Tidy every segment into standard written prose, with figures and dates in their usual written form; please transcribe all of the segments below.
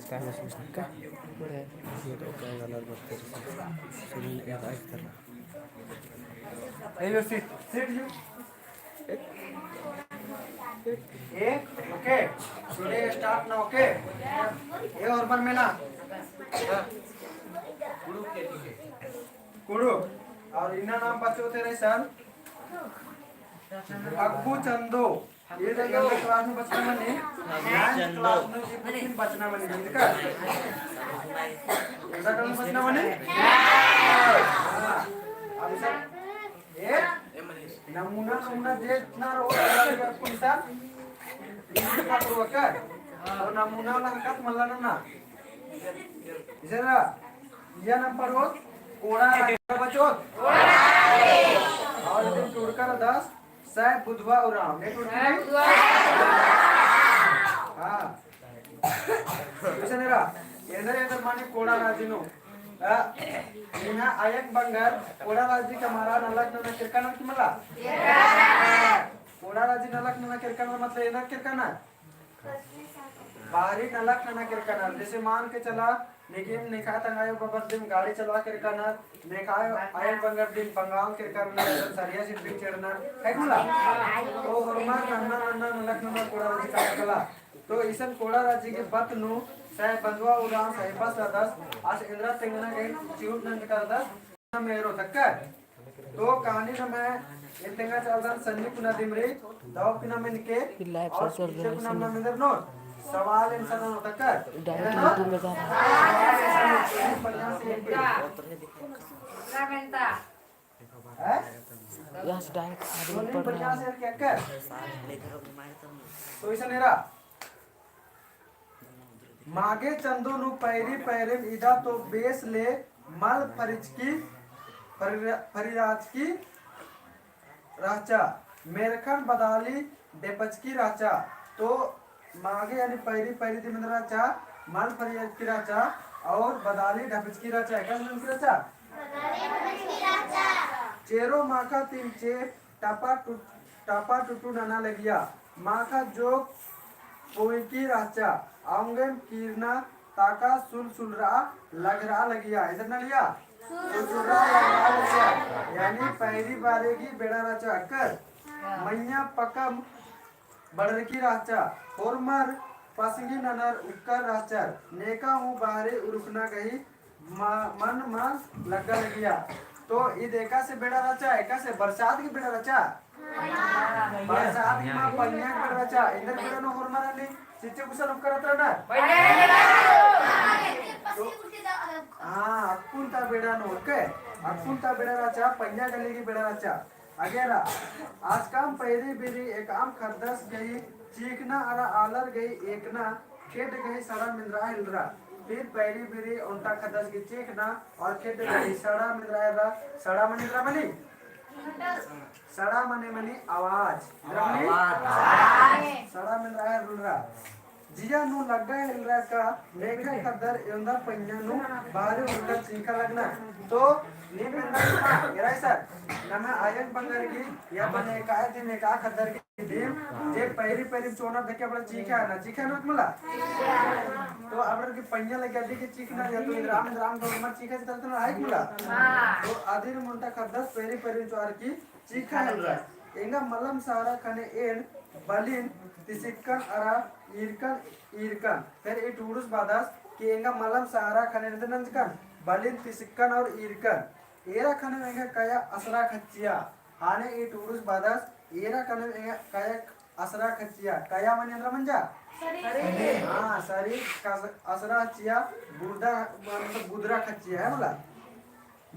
Estamos acá. Hier ook galar bakteriya. Sorun ya da ektra. Hey, you sit. Sit you. Okay. Today start now, okay? और बार में ना कुड़ू और इन्ना नाम बच्चों तेरे सर अक्कू चंदो ये तो यहाँ क्लास में बचना मनी क्लास में ये बचना मनी ठीक है ऐसा क्लास में बचना मनी अब सर ये नमूना नमूना जे ना रो आपको निशान ini perlu kan और नमूना लंकत मल्लाना ना इधर ये नंबर हो कोड़ा बचो और दिन टुड़कर 10 सै बुधवा उराम ने टुड़कर हाँ इधर इधर माने कोड़ा राजिनो इन्हा आयक बंगार कोड़ा राजी कमारा नलक नना किरकाना किमला कोड़ा राजी नलक नना किरकाना मतलब इधर किरकाना बाहरी नलक नना किरकाना जैसे मान के चला लेकिन निकाय तंगायो बबर दिन गाड़ी चला किरकाना निकाय आयक बंगार दिन बंगाल किरकाना सरिया से दिन चढ़ना है कुला तो हरमार नन्ना नन्ना नलक नना कोड़ा राजी का कला तो इसन कोड़ा राजी के बत नु सह बंदवा उड़ान साहिबा सदस आज इंद्रा तेंगना गई चिउट नंद कर दस मेरो तक तो कहानी ना मैं ये तेंगा चलदन संजी कुना दिमरी दाव कुना में निके और पीछे कुना ना मिंदर नो सवाल इंसान नो तक डायरेक्ट में जा है यहाँ से डायरेक्ट आदमी पढ़ रहा बढ़िया से क्या कर तो इसे नेरा मागे चंदो नु पैरी पैरिम इदा तो बेस ले मल परिराज की राचा मेरखन बदाली डेपच की राचा तो मागे यानी पैरी पैरी दी मंदरा राचा मल परिराज की राचा और बदाली डेपच की राचा क्या मतलब की राचा चेरो माखा तीन चे टापा टुटू नना लगिया माखा जो कोई की राचा आंगम कीरना ताका सुलसुलरा लगरा लगिया इधर ना लिया सुलसुलरा लगरा लगिया यानी पहली बारे की बेड़ा राचा कर मैया पकम बड़र की राचा और मर पसंगी ननर उक्कर राचर नेका हूँ बाहरे उरुकना गई मन मान लगा लगिया तो ये देखा से बेड़ा राचा एका से बरसात की बेड़ा राचा बरसात की मां पन्या की बेड़ा राचा इधर बेड़ा नो और मरा नहीं चिच्चे कुछ लोग करत रहना हाँ अक्कुंता बेड़ा नो के अक्कुंता बेड़ा राचा पन्या गली की बेड़ा राचा अगेरा आज काम पहली बिरी एक आम खरदस गई चीखना अरा आलर गई एकना खेत गई सड़ा मिंद्रा हिलरा फिर पहली बिरी उल्टा खदस की चीखना और खेत गई सड़ा मिंद्रा हिलरा सड़ा मिंद्रा बनी सड़ा मने मनी आवाज सड़ा मिंद्रा हिलरा जिया नु लग्गा हिलरा का लेखा खदर योंदा पन्या नु बाहर उल्टा चीखा लगना तो नी मिंद्रा एराय सर नमे आयन बंगर की या बने काय दिन का खदर की दीम जे पैरी पैरी चोना देखे बड़ा चीखा ना मला तो अबर की पन्या लगे दी की चीखना या तो राम को मत चीखा से तो ना है मला तो आदिर मुंटा खदस पैरी पैरी चोर की चीखा है एंगा मलम सारा कने एन बलिन तिसिक्कन अरा ईरकन फिर ए टूडुस बादास कि एंगा मलम सारा कने नंदकन बलिन तिसिक्कन और ईरकन एरा कने एंगा काया असरा खच्चिया हाने ए टूडुस बादास एरा कने एंगा काया असरा खच्चिया काया मनेंद्र मंजा सरी हां सरी असरा खच्चिया बुरदा मतलब बुदरा खच्चिया है बोला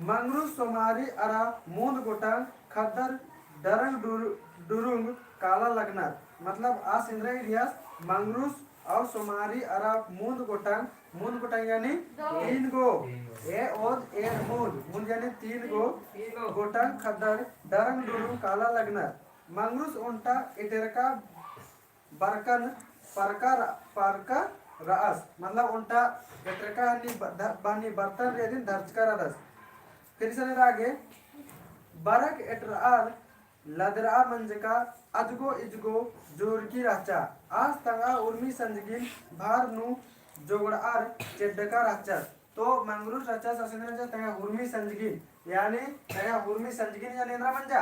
मंगरू सोमारी अरा मूंद गोटांग खद्दर डरंग डुरुंग काला लगना मतलब आ सिंद्रा इलियास मंगरूस और सोमारी अरा मूंद गोटांग यानी तीन गो ए ओद ए मूंद यानी तीन गो गोटांग खद्दर डरंग डुरुंग काला लगना मंगरूस उल्टा इटेरका बरकन परका रास मतलब उल्टा इटेरका बानी बर्तन रेदिन दर्ज करा दस फिर से आगे बरक एटरार लदरा मंजका अजगो इजगो जोर की राचा आज तंगा उर्मी संजगिन भार नु जोगडार चेड्डका राचस तो मंगरूस राचस असं तंगा हुर्मी संजगी यानी तंगा हुर्मी संजगी यानी इंद्रा मंजा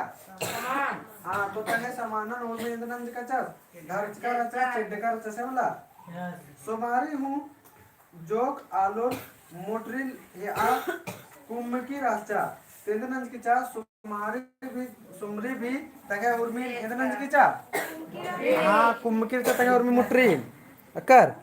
हाँ तो तंगा समानन हुर्मी इंद्रा नंज कचस धरचका राचस चेड्डका राचस है मला सोमारी हूँ जोक आलोर मोटरिल या कुम्मकी राचा इंद्रनंज की चा सुमारी भी सुमरी भी तंगा हुर्मी इंद्रनंज की चा हाँ कुम्मकी राचा तंगा हुर्मी मोटरिल अकर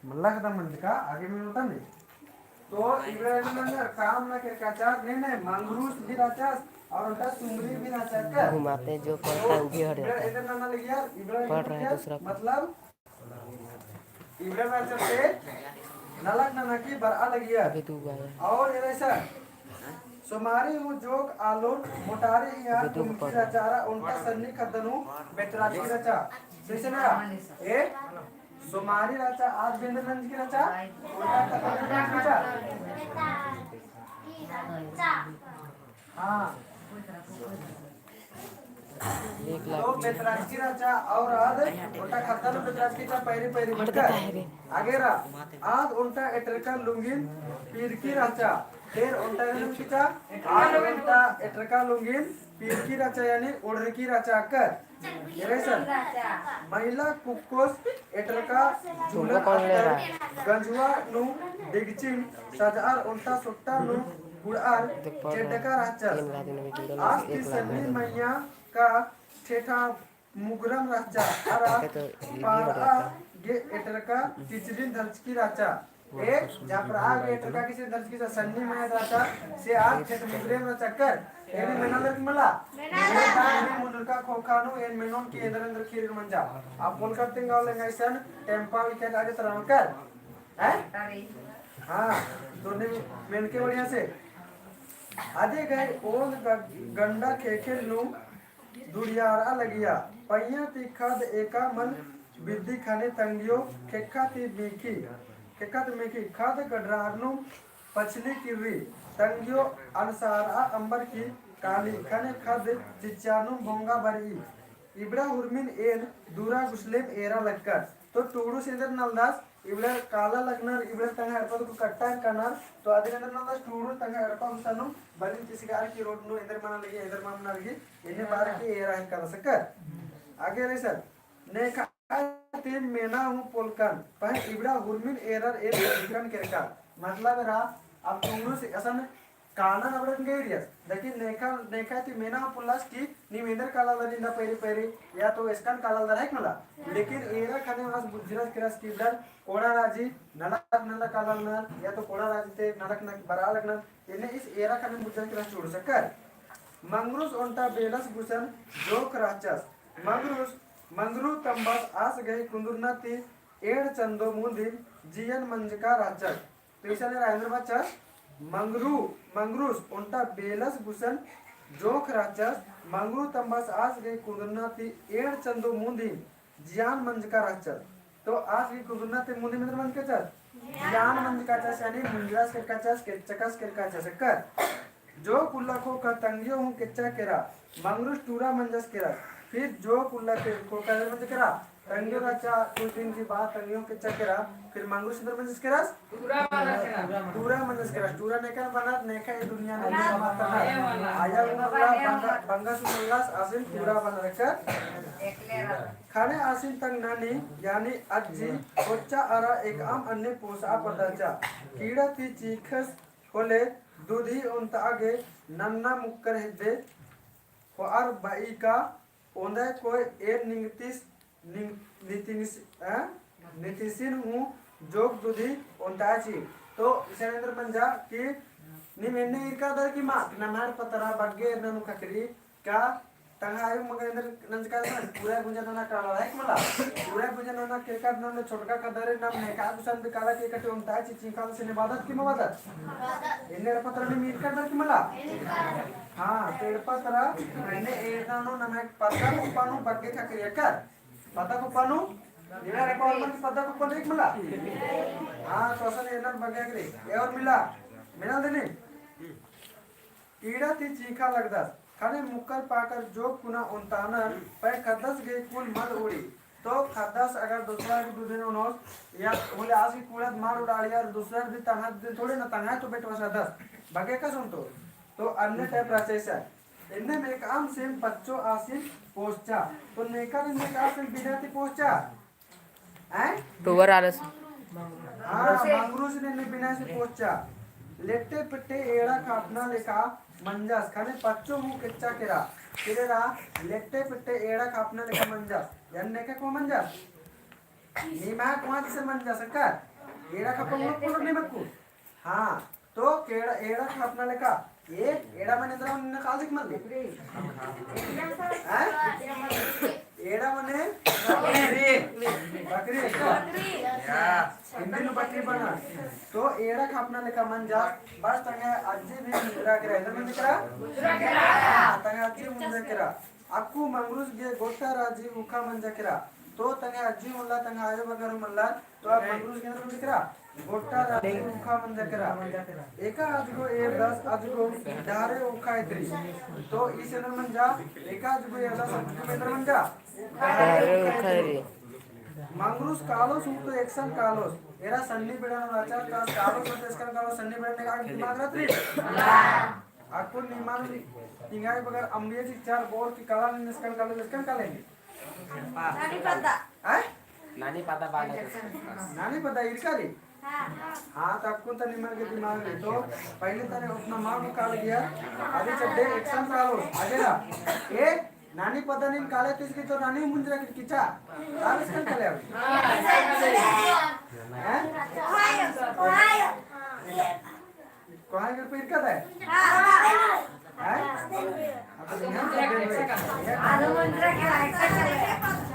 मल्ला कथा म्हणजे का आगे में होता नहीं तो इब्राहिम ने काम ना कर काचा नहीं मंगरूस भी राचा और उनका सुमरी भी राचा कर घुमाते जो पढ़ता है वो भी हट जाता है इधर ना लग यार इब्राहिम पढ़ रहा है दूसरा मतलब इब्राहिम राचा से नलक ना की बरा लग गया अभी तू आया और ये ऐसा सोमारी वो जोग आलोर मोटारी या कुमकी राचारा उनका सन्नी खदनु बेटराची राचा जैसे ना ए सोमारी राचा आज बिंद्रनंज की राचा उनका खदनु राचा हाँ एक तो लाख बेतराची राचा और आज उनका खदनु बेतराची का पहली पहली मटका आगे रा आज उनका एटरका लुंगिन पीर की राचा फिर उल्टा किचा आज उल्टा एटरका लुंगिन पीर की राचा यानी ओढ़ की राचा कर ये सर महिला कुकोस एटरका झूलन अत्तर गंजुआ नु दिगचिंग सजार उल्टा सुट्टा नु गुड़ार चेडका राचा आज की सन्नी मैया का ठेठा मुगरम राचा अरा पारा गे एटरका तिचरिन धर्च की राचा एक जापराग एटरका किसी दर्ज की सन्नी में राचा से आज खेत मुगरे में चक्कर एनी मेनल की मला ये दानी मुनका खोखानु एन मेनोन की अंदर खीर मंजा आप बोल करते हैं गाँव लेंगे टेम्पा विकेट आगे तरह कर हैं हाँ दोनों मेन के बढ़िया से आधे गए ओल गंडा खेखेल नु दुड़ियारा लगिया पहिया तीखद एका मन विद्धि खाने तंगियो खेखा ती बीखी केकत मेकी खाद गडरारनु पछली किरी तंगियो अनसारा अंबर की काली खने खाद चिचानु भोंगा भरी इबड़ा हुरमिन एन दूरा गुस्लेम एरा लगकर तो टूडू सेंदर नलदास इबड़ा काला लगनर इबड़ा तंगा हरपा को कट्टा करनर तो आदि अंदर नलदास टूडू तंगा हरपा उसानु बलिन किसिगार की रोड नु इधर माना लगी इधर मामना लगी इन्हें बार की एरा कर सकर आगे रे सर ने तीन मेना हूँ पोलकन पर इबड़ा हुरमिन एरर एक पोलकन केरका मतलब रहा अब तुमनु से असन काना नबरन गेरियस लेकिन नेका ती मेना पुल्लास की निमेंदर काला दरिंदा पेरी या तो इसकन काला दर है मला लेकिन एरा खाने वाला बुझरस केरस की दर कोड़ा राजी नलक काला नर या तो कोड़ा राजी ते नलक न बरा लगन इन्हें इस एरा खाने बुझरस केरस छोड़ सकर मंगरूस ओंटा बेलस गुसन जोक राचस मंगरू तंबास आस गए कुंदुरना ती एड चंदो मुंदिन जियन मंजका राचक पैसा ने राजेंद्र बच्चा मंगरूस उनटा बेलस गुसन जोख राचस मंगरू तंबास आस गए कुंदुरना ती एड चंदो मुंदिन जियान मंजका राचक तो आस गए कुंदुरना ती मुंदिन मतलब मंज का जियान मंजका चस यानी मुंजरास के कचस के चकस के कचस कर जो कुल्लाखो का तंगियो हूं किच्चा केरा मंगरूस टूरा मंजस केरा फिर जो कुल्ला के को कहने में करा तंगियों का चा कुछ दिन की बात तंगियों के चक्करा फिर मंगरू सुंदर मंजस केरा टूरा मंजस केरा टूरा ने क्या बना ने क्या दुनिया में माता है आया उनका बंगा सुंदरलास आसिन टूरा बना रखा खाने आसिन तंग नानी यानी अज्जी कोच्चा आरा एक आम अन्य पोसा पदार्चा कीड़ा थी चीखस होले दूधी उनता आगे नन्ना मुक्कर हिद्दे और बाई का ओंदा कोई एक नीतिसिन हूँ जोग दुधी ओंताची तो इसे अंदर मंजा कि निमेन्ने इरका दर की माँ नमार पतरा बग्गे ननु ककरी क्या तंगायु मगर अंदर नंजका पूरा गुंजन ना काला है मला पूरा गुंजन ना केका ननु छोटका कदरे नम ने का गुसन काला के कटे ओंताची चिंकाल से निवादत की मवादत इन्ने पतरा ने इरका दर की मला हाँ पेड़ पतरा मैंने एनानो नमे पत्ता कुपानु बग्गे ककरी कर पत्ता कुपानु ये रिक्वायरमेंट पत्ता कुपानु एक मला हाँ तो असल एनर बग्गे ककरी ये और मिला देने कीड़ा ती चीखा लगदस खाने मुक्कर पाकर जो कुना उन्तानर पे खदस गई कुल मल उड़ी तो खदस अगर दूसरा की दूधे उनोस या बोले आज की कूड़ा मार उड़ाड़ी यार दूसरा भी तंगा थोड़े ना तंगा तो बेट वसा दस बगे का सुन तो अन्य टाइप प्रोसेस है इनने में काम सेम बच्चों आसिन पोस्चा तो नेकर इनने काम सेम बिनाती पोस्चा हैं टूवर आलस हाँ मंगरूस ने बिना से पोस्चा लेटे पिट्टे एड़ा काटना लेका मंजस खाने बच्चों मुंह किच्चा केरा किरेरा लेटे पिट्टे एड़ा काटना लेका मंजस यानी के को मंजस नीमा कौन से मंजस कर एड़ा का पंगुल पुलो नहीं मक्कू हाँ तो केड़ा एड़ा काटना लेका ये एड़ा मैंने इधर उन्हें काल दिख मत हैं एड़ा मने बकरी हिंदी में बकरी बना तो एड़ा खापना लेका मंजा बस तंगे अज्जी भी मुद्रा करा इधर में दिख रहा तंगे अज्जी मुद्रा करा अक्कू मंगरूस गे गोटा राजी उखा मंजा करा तो तंगे अज्जी मुल्ला तंगे आयो बगर मुल्ला तो अब मंगरूस के अंदर दिख रहा गोटा राजी उखा मंजा करा एका अजगो ए 10 अजगो डारे उखा इतरी तो इस अंदर मंजा एका अजगो ये 10 अंदर मंजा मंगरूस कालोस तो एक्शन कालोस एरा सन्नी बिड़ानो राचा का कालोस तो इसका कालोस सन्नी बिड़ाने का दिमाग रात्रि आपको निमान तिंगाई बगर अम्बिये की चार बोल की काला ने इसका कालोस इसका कालेंगे नानी पता नानी पता इरकाली हाँ तो आपको तो निमान के दिमाग में तो पहले तने अपना माँ को काल गया अभी चढ़े एक्शन कालोस आगे ना ये नानी पता नहीं काले तो इसकी तो नानी मुंजरा की किचा आप इसका चले अब हैं कहाँ घर पे इरका है हैं अब आलू मुंजरा के एक्शन चले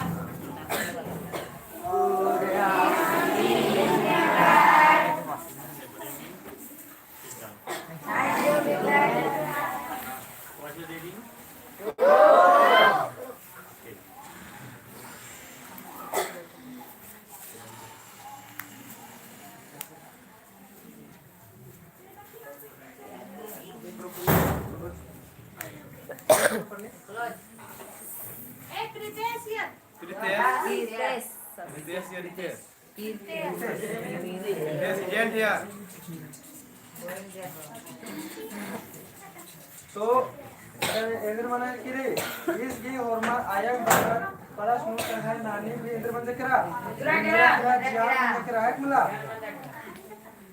तो इधर मने किरे इस गी हॉर्मोन आयन बगर पलाश नु है नानी भी इधर बंद करा जिया बंद करा है मला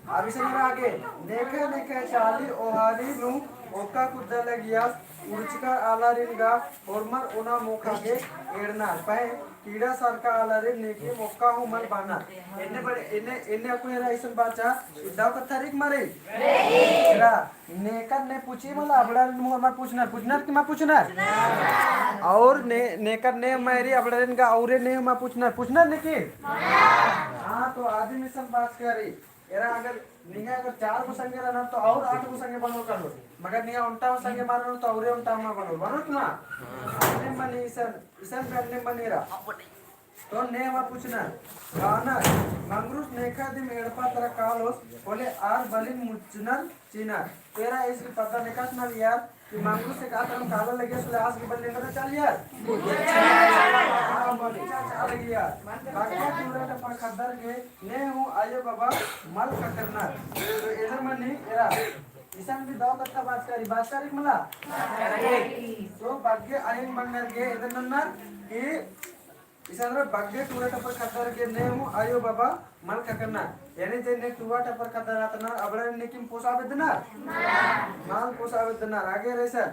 अभी से मेरा आगे नेके चाली ओहारी नु ओका कुदल गया उड़चका आलारिनगा हॉर्मोन ओना मोखागे एड़ना पाए कीड़ा सरका आलारे नेके मोक्का हूं मन बाना इन्ने बड़े इन्ने आपको ये ऐसा बाचा इदाव का तारीख मारे एरा नेकर ने पूछी मला अबड़ा मुहम्मद पूछना कि मैं पूछना और नेकर ने मेरी अबड़ा इनका औरे ने मैं पूछना ने की हां तो आदि मिशन बात करी एरा अगर निगा अगर 4 को संगे रहना तो और 8 को संगे बनो कर लो मगर निगा उल्टा संगे मारनो तो औरे उल्टा मा बनो तुमा ने मनी इसन करने बनेरा तो ने मा पूछना गाना मंगरूस नेका दि मेड़पा तरह कालोस बोले आर बलिन मुचनर चीना तेरा इसकी पता निकास ना यार कि मंगरूस से का तरह काला लगे सुले आज की बल लेकर चल यार हां बोले चल गया बाकी पूरा टपा खदर के ने हूं आयो बाबा मल का करना तो इधर मन नहीं एरा इसान भी दाव कथा बात करी मला तो भाग्य आयन बंगर के इधर नन्ना कि इसान भाग्य पूरा टपर खदर के ने हूं आयो बाबा मल का करना यानी जे ने टुवा टपर खदर आतना अबड़ा ने किम पोसा बेदना माल पोसा बेदना आगे रेसा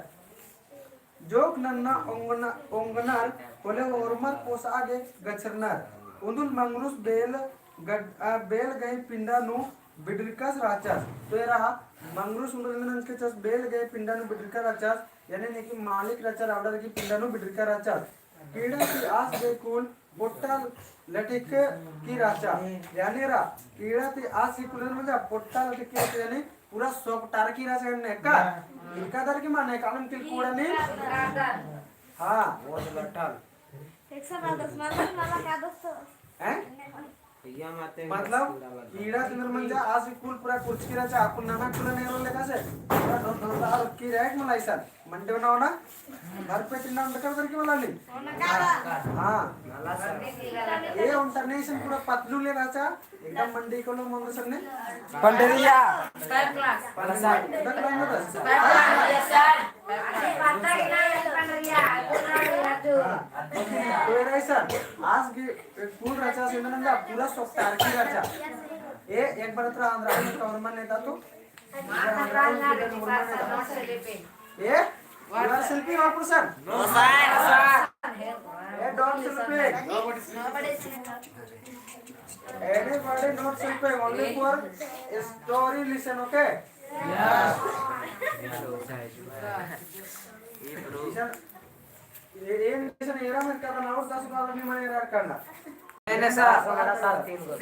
जोक नन्ना ओंगनार बोले ओरमर पोसा आगे गचरनार उंदुल मंगरूस बेल गई पिंडा नु बिडरिकास राचास तो एरा मंगरूस उंदुल के चस बेल गई पिंडा नु बिडरिका राचास यानी ने की मालिक राचा आवडर की पिंडा नु बिडरिका राचास कीड़ा की आस दे कुल पोट्टा लटिक की राचा यानी रा कीड़ा की आस की कुल म्हणजे पोट्टा लटिक की यानी पूरा सोप टार की राचा ने का इनकादर की माने कालम किल कूड़ा ने हां वो लटल 110 मला क्या दोस्त हैं मतलब कीड़ा तिंद्र मंजा आज कुल पूरा कुछ की रचा कुल नाना कुल नेरो लेका से पूरा धंधा की रैक मलाई सन मंडे बनाओ ना घर पे तिन्ना अंडकर करके वाला ली हां ये इंटरनेशनल पूरा पतलू ले रचा एकदम मंडी को लोग मंगो सबने पंडरिया आज की पूल रचा से ना पूरा सोफ्टवेयर की रचा ये एक बार तो आंध्र में गवर्नमेंट नेता तो ये युवा शिल्पी और पर्सन नो सर ये don't Shilpi anybody not Shilpi only for story listen okay ये मिशन एरा में का ना और 10 बार भी मैं एरा करना मैंने सर हमारा साल 3 को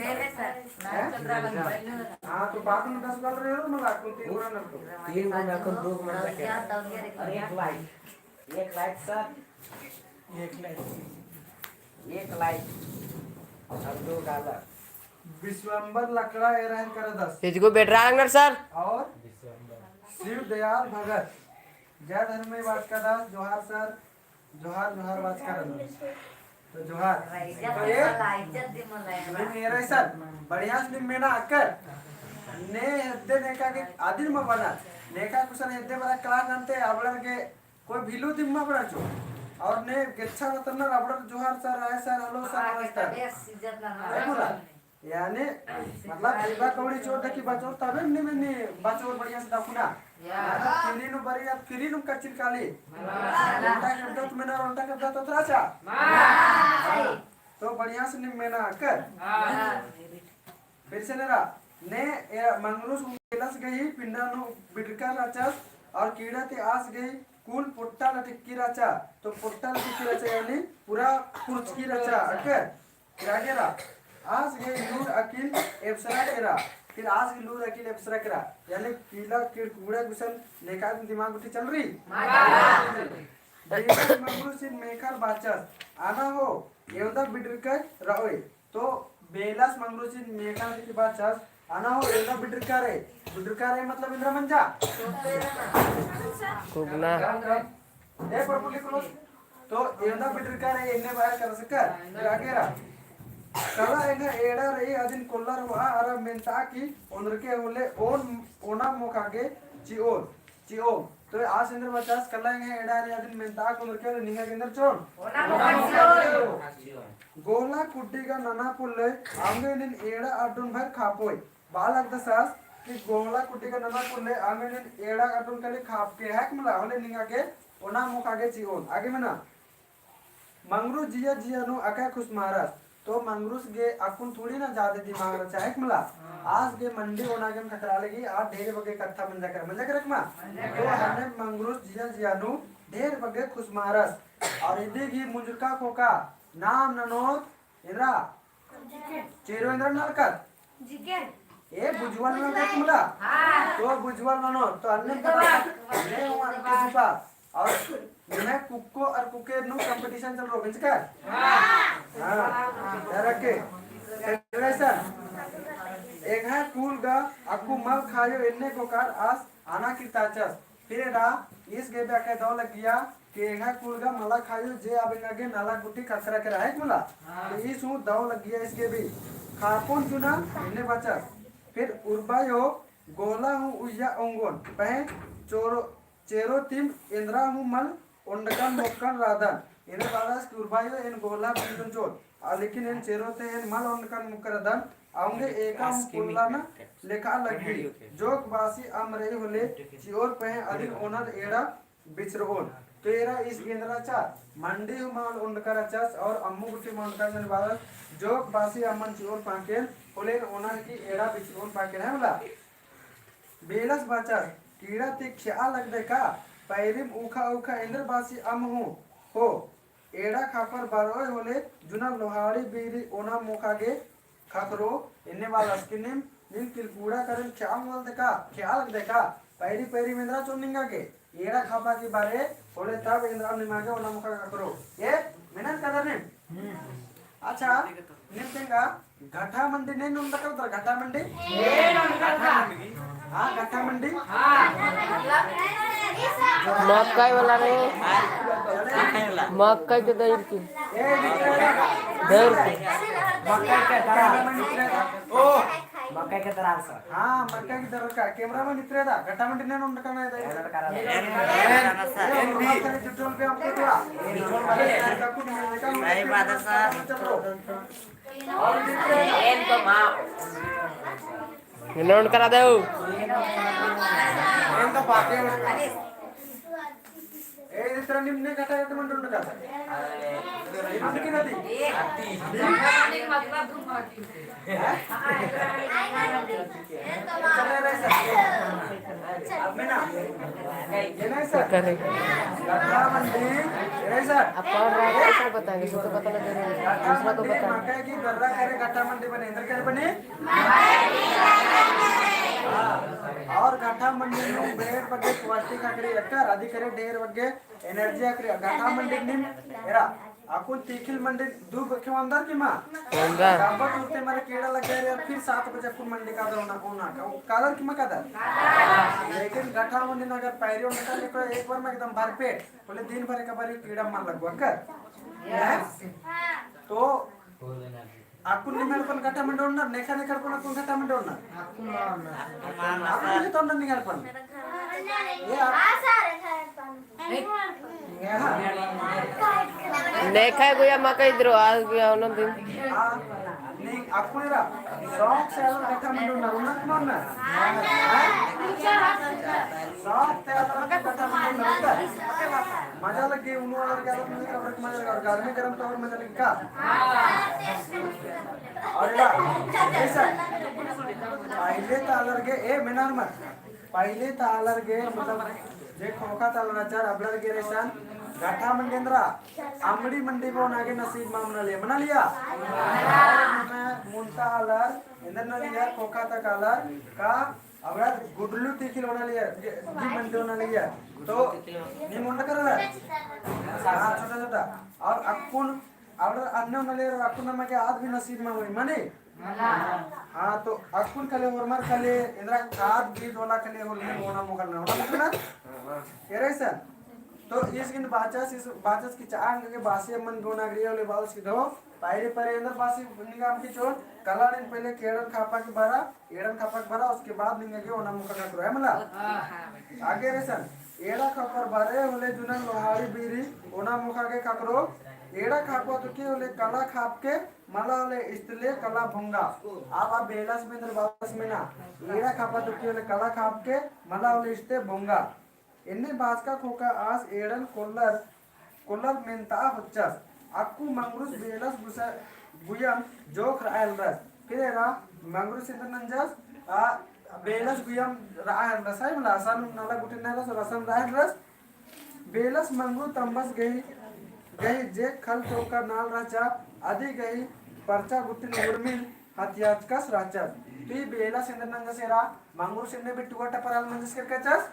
हां तो बात में 10 बार रहे हो मैं लागू 3 गुना ना तो 3 गुना को 2 गुना रखे और एक लाइट सर एक लाइट और 2 डॉलर विश्वंबर लकड़ा एरा कर 10 इसको बैठ रहा है सर और शिव दयाल भगत जय धर्म में बात कर दास जोहार सर जोहार जोहार बात कर तो जोहार तो ये मेरा सर बढ़िया से में ना आकर ने हद्दे नेका के आदिर में बना नेका कुछ ने हद्दे बड़ा क्लास जानते आवलर के कोई भिलू दिम्मा बड़ा चो और ने गेच्छा रतन रबड़ जोहार सर आए सर हेलो सर नमस्कार बोला यानी मतलब जीवा कौड़ी चोर देखी बचोर तबे ने बचोर बढ़िया से दाखुना फिरी नु बढ़िया फिरी नु कच्ची काली उल्टा शब्द तुम्हें ना उल्टा शब्द तो राजा तो बढ़िया से निमेना कर फिर से नेरा ने मंगलूस केलस गई पिंडा नु बिडका राचा और कीड़ा ते आस गई कुल पुट्टा लटकी राचा तो पुट्टा लटकी राचा यानी पूरा कुर्च की राचा अकर क्या गेरा आज गई नूर अकील एब्सरा केरा फिर आज की नूर अकील एब्सरा केरा यानी कीड़ा कूड़ा गुसन नेका दिमाग उठी चल रही बेला मंगलूर सिन मेकर बाचस आना हो येवदा बिडरकर रहोय तो बेलास मंगलूर सिन मेकर की बाचस आना हो येवदा बिडरकर है मतलब इंद्र मंजा कुगना ए प्रॉपर लिखो तो येवदा बिडरकर है इन्ने बाहर कर सकर आगेरा कला एंगा एड़ा रही अदिन कोल्लर वा अर मेंता की उनके होले ओना मोकागे चिओ तो आज इंद्र बचास कला एंगा एड़ा रही अदिन मेंता को उनके निंगा केंद्र चोन ओना गोला कुड्डी का नना पुल्ले आंगे निन एड़ा अडुन भर खापोय बालक दसास कि गोला कुड्डी का नना पुल्ले आंगे निन एड़ा अडुन कले खाप के हैक मला होले निंगा के ओना मोकागे चिओ आगे में ना मंगरू जिया नु अका खुश महाराज तो मंगरूस गे अकुन थोड़ी ना ज्यादा दिमाग रचा है मला आज गे मंडी होना के खतरा लगी आज ढेर बगे कथा मंजा कर मा तो हमने मंगरूस जियानु ढेर बगे खुश मारस और इदी की मुंजका खोका नाम ननोत इंद्रा चेरो इंद्र नलकर जिके ए बुजवल में का मला तो बुजवल मनो तो अन्य ने हुआ किसी पा और मैं कुक्को और कुके नु कंपटीशन चल रहा है का हां रखे ऐसा एक है कूल गा अक्कू मल खायो इन्ने को कार आस आना की ताचस फिर रा इस गे के दो लगिया के है कूल गा मला खायो जे आबेगा गे नाला गुट्टी खतरा के रहे मला तो इस हूं दो लगिया इसके भी खापोन चुना इन्ने बचा फिर उर्बायो गोला हूं उया अंगोन पहे चेरो टीम इंद्रा हूं मल उंडकन मोक्कन राधन इन्हें बालास कुर्बायो इन गोला बिंदुन चोट लेकिन इन चेरो ते इन मल उंडकन मुकरदन आउंगे एका मुकुल्ला ना लेखा लगी जोक बासी अमरे होले चियोर पे अधिक ओनर एड़ा बिचरोन तो एरा इस गेंद्रा चा मंडी माल उंडकर अचास और अम्मू गुटी उंडकर ने बालास जोक बासी अमन चियोर पाके होले ओनर की एड़ा बिचरोन पाके है बोला बेलस बचा कीड़ा ते ख्याल लग दे का पैरिम उखा इंद्रबासी अम हो एड़ा खापर बारोय होले जुना लोहाड़ी बीरी ओना मोखागे खखरो इन्ने वाला स्किनिम नील किलकूड़ा करन ख्याल देखा पैरी इंद्रा चोनिंगा के एड़ा खापा की बारे होले तब इंद्रा निमागे ओना मोखा खखरो ये मेहनत कर ने अच्छा निम्तेंगा घटा मंडी नहीं उनका उधर घटा मंडी हाँ घटा मंडी मक्काई वाला रे मक्काई के दही की दही की मक्का के दरार सर हाँ मक्का की दरार का कैमरा में निकले था घटा मंडी नहीं उनका ना है जुटोल पे हमको थोड़ा नहीं बात है सर नोट करा दो इनका पाके इस तरह निम्न घटा घटा मंडी उनका इनकी की नदी चले रहे सर अब में ना ये नहीं सर घटा मंडी ये सर आप और रात कैसे बताएंगे तो पता लग रहा है दूसरा को पता मक्का की दर्रा करे घटा मंडी बने इंद्र करे बने और घटा मंडी में बेर ಬಗ್ಗೆ ಪೌಷ್ಟಿಕ ಹಾಕ್ರಿ ಎಕ್ಕರ್ ಅಧಿಕಾರಿ ढेर ಬಗ್ಗೆ ಎನರ್ಜಿ ಹಾಕ್ರಿ घटा मंडी ನಿಮ್ ಎರಾ अकुल तीखिल मंडी दू बखे अंदर की मां अंदर काबत उठते मारे कीड़ा लग गया यार फिर 7 बजे अकुल मंडी का होना होना कादर की मां कादर लेकिन घटा मंडी अगर पैरी होने का लेको एक बार में एकदम भर पेट बोले दिन भर का बारी कीड़ा मार लगवा कर तो अकुल निमल पण घटा मंडी होणार नेखा नेखा पण अकुल घटा मंडी होणार अकुल तो निघाल पण ये नहीं खाए गोया मकई इधर आज गया उन दिन नहीं अकुलरा सॉक से अलग घटा मंडी होणार उन्नत होणार सॉक से अलग घटा मंडी होणार मजा लगी उन्होंने क्या तो मुझे खबर मजा लगा गर्मी गरम तो और मजा लगी का और ऐसा पहले तालर के ए मिनार मत पहले तालर के मतलब जे खोखा तालर चार अबलर के रेशन घाटा मंडेंद्रा आमड़ी मंडी को नागे नसीब मामला मना लिया मुंता आलर इंदर न लिया खोखा तक आलर का अबड़ा गुडलू तीखिल होना लिया जी मंडी होना लिया तो नी मुंडा कर रहा हाँ छोटा छोटा और अकुन अबड़ा अन्य होना लिया अकुन नमक के आज भी नसीब में हुई मने हाँ तो अकुन कले और मर कले इंद्रा आज भी डोला कले और नहीं होना मुकरना होना मुकरना क्या रहे सर तो इसकिन बाचस की चांग के बासी मन गोना गरी वाले बाल की दो पायरे पर अंदर बासी निगाम की चोर कलाड़िन पहले केरल खापा के बारा एड़न खापा के बारा उसके बाद निगे के ओना मुका का है मला आगे रे सन एड़ा खापर बारे होले जुनन लोहारी बीरी ओना मुका के काकरो एड़ा खापा तो के होले कला खाप के मला होले इस्तले कला भंगा आप बेलास में अंदर बास में ना एड़ा खापा तो के होले कला खाप के मला होले इस्ते भंगा इन्ने बास का खोका आज एडन कोल्लर मेंता होच्चस अक्कू मंगरूस बेलस गुयम जोख रायल रस फिर एरा मंगरूस इंदर नंजस बेलस गुयम रायल रस है मला आसान नाला गुटी नाला सो रसम रायल रस बेलस मंगरू तंबस गई जे खल चौका नाल राचा आदि गई परचा गुटी उर्मिल हथियार कस राचा ती बेलस इंदर नंजस एरा मंगरूस इंदर बिट्टुगा टपराल मंजस कर कचस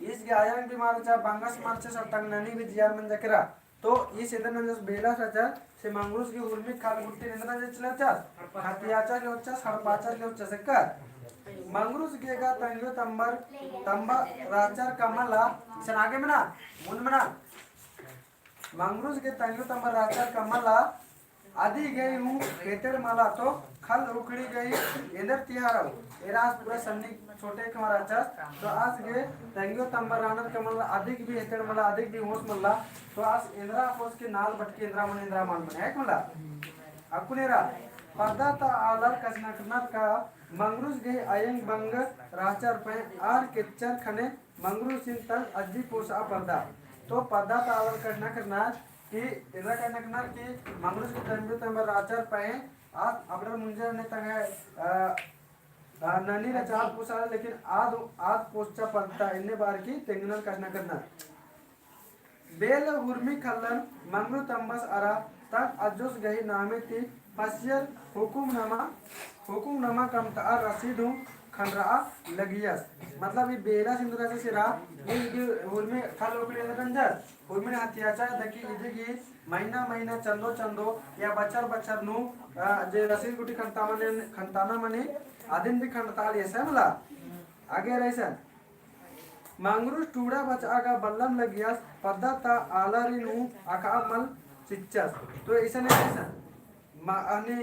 इस गायन बीमारचा बांगस मारचे सटंग ननी विद्यार मन जकरा तो इस इंद्र नंजस बेला सचा से मंगरूस की उर्मी खाल गुट्टी इंद्र नंजस चलाचा हतियाचा लेवचा हड़पाचा लेवचा सेकर मंगरूस गेगा तंगो तंबा राचार कमला सनागे मना मुन मना मंगरूस के तंगो तंबा राचार कमला आदि गई हूँ हेतर माला तो खल उखड़ी गई इंदर तिहारा एरास पूरा सन्नी छोटे कमरा चास तो आज के तंगियो तंबर रानर कमला अधिक भी हेतर मला अधिक भी होश मल्ला तो आज इंद्रा होश के नाल बटके इंद्रा मान बने है कमला अकुनेरा पदाता आलर कसनकनर का मंगरूस गए अयंग बंग राचर पे आर केचर खने मंगरूस इन तल अज्जी पोसा पर्दा तो पदाता आलर करना कि इंद्रा करना कि मंगरूस के तंगियो तंबर राचर पे आज अपने मुंजे ने तंगे ननी ने चार पोसा लेकिन आज पोस्टा पड़ता इन्ने बार की तेंगनर करना बेल उर्मी खल्लन मंगरू तंबस अरा तक अजोस गही नामे थी फसियल हुकुमनामा कम तार रसीद हूँ खंडरा लगियस मतलब ये बेला सिंधुराचा सिरा ये हुरमे खाल ओकले रंजर हुरमे हत्याचा दकी इदिगी महीना चंदो चंदो या बचर बचर नु जे रसीद गुटी खंताना मने आदिन भी खंडताल ये समला आगे रहीसन मांगरूस टूड़ा बचागा बल्लम लगियस पद्धता आलारी नु अकामल चिच्चस तो ऐसा नहीं ऐसा आणि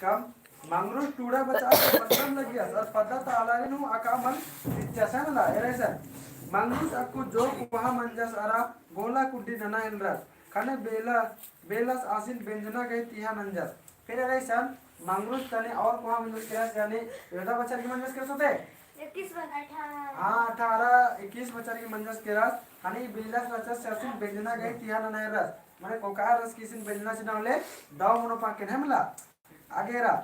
कम मांगरूस टूड़ा बचागा बल्लम लगियस और पद्धता आलारी नु अकामल चिच्चस है ना ऐसा मांगरूस अक्कु जो वहाँ मंजस अरा गोला कुड्डी नना इनरस खाने बेलस आसिन व्यंजना गई तिहा नंजस फिर ऐसा मांगरूस तने और वहाँ मंजस केस यानी योदा बच्चा की मंजस केस होते 18 बच्चा की मंजस केरास आणि बेलस रचस आसिन व्यंजना गई तिहा नना रस माने कोकार रस किसिन व्यंजना से नाले दाव मनो पाके हमला आगेरा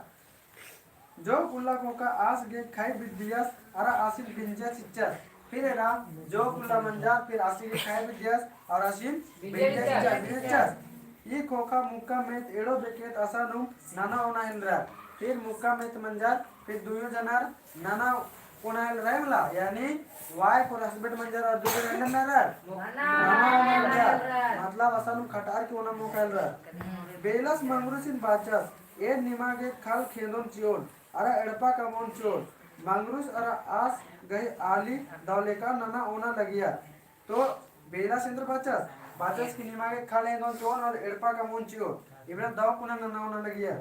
जो कुल्ला कोका आस गे खाई विद्यास अरा आसिन बिंजा चिच्चा फिर एरा जो कुल्ला मंजा फिर आसिन गे खाई विद्यास और आसिन बिंजा चिच्चा ये कोका मुक्का में एड़ो बेकेत असानु नाना ओना हिलरा फिर मुक्का में मंजा फिर दुयो जनार नाना ओना हिलरा हमला यानी वाई को हस्बैंड मंजर और दुयो रंडन नारा मतलब असानु खटार के ओना मुक्का हिलरा बेलस मंगरूसिन बाचस ए निमागे खाल खेंदोन चियोन अरा एड़पा कमोन चोर मंगरूस अरा आस गए आली दौलेका नना ओना लगिया तो बेला सेंद्र बाचस की निमागे खाले नोन चोन और एड़पा कमोन चियोर इबरा दाव पुना नना ओना लगिया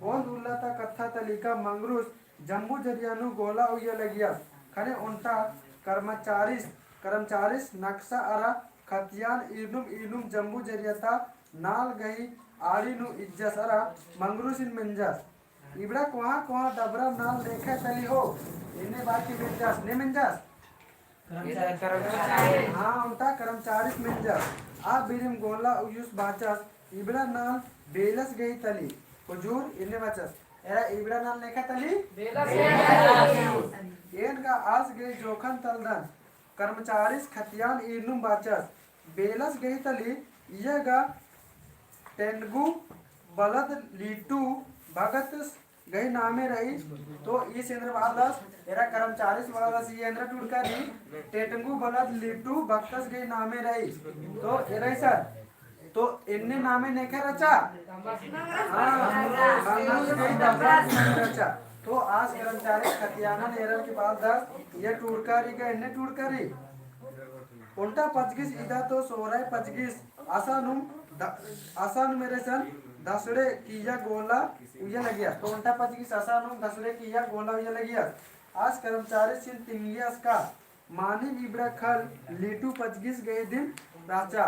ओन दुल्लाता कथा तलिका मंगरूस जम्बू जरियानु गोला उया लगिया खाने उनता कर्मचारिस नक्शा अरा खतियान इनुम जम्बू जरियाता नाल गई आड़ी नु इज्जस अरा मंगरूसिन मंजस इबड़ा कोहा डबरा नाल रेखा तली हो इन्ने बाकी मिंजस ने मिंजस हाँ उनता कर्मचारिस मिंजस आ बिरिम गोला उयुस बाचस इबड़ा नाल बेलस गई तली हुजूर इन्ने बाचस एरा इबड़ा नाल रेखा तली बेलस येन का आस गई जोखन तलदन कर्मचारिस खतियान इनुम बाचस बेलस गई तली यगा टेंगू बलद लीटू भगत गई नामे रही तो इस इंद्र बालस एरा कर्मचारी बालस ये इंद्र टुड़कारी टेटंगू बलद लीटू भक्तस गई नामे रही तो एरा सर तो इन्ने नामे नेखे रचा रचा तो आज कर्मचारी खतियाना नेरल के बाद 10 ये टुड़कारी का इन्ने टुड़कारी उल्टा पचगिस इदा तो सोराय पचगिस आसानु मेरे सन दसड़े किया गोला उया लगिया तो उल्टा पचगिस आसानु दसड़े किया गोला उया लगिया आज कर्मचारी सिन तिंगियास का मानी इबड़ा खल लीटू पचगिस गए दिन राचा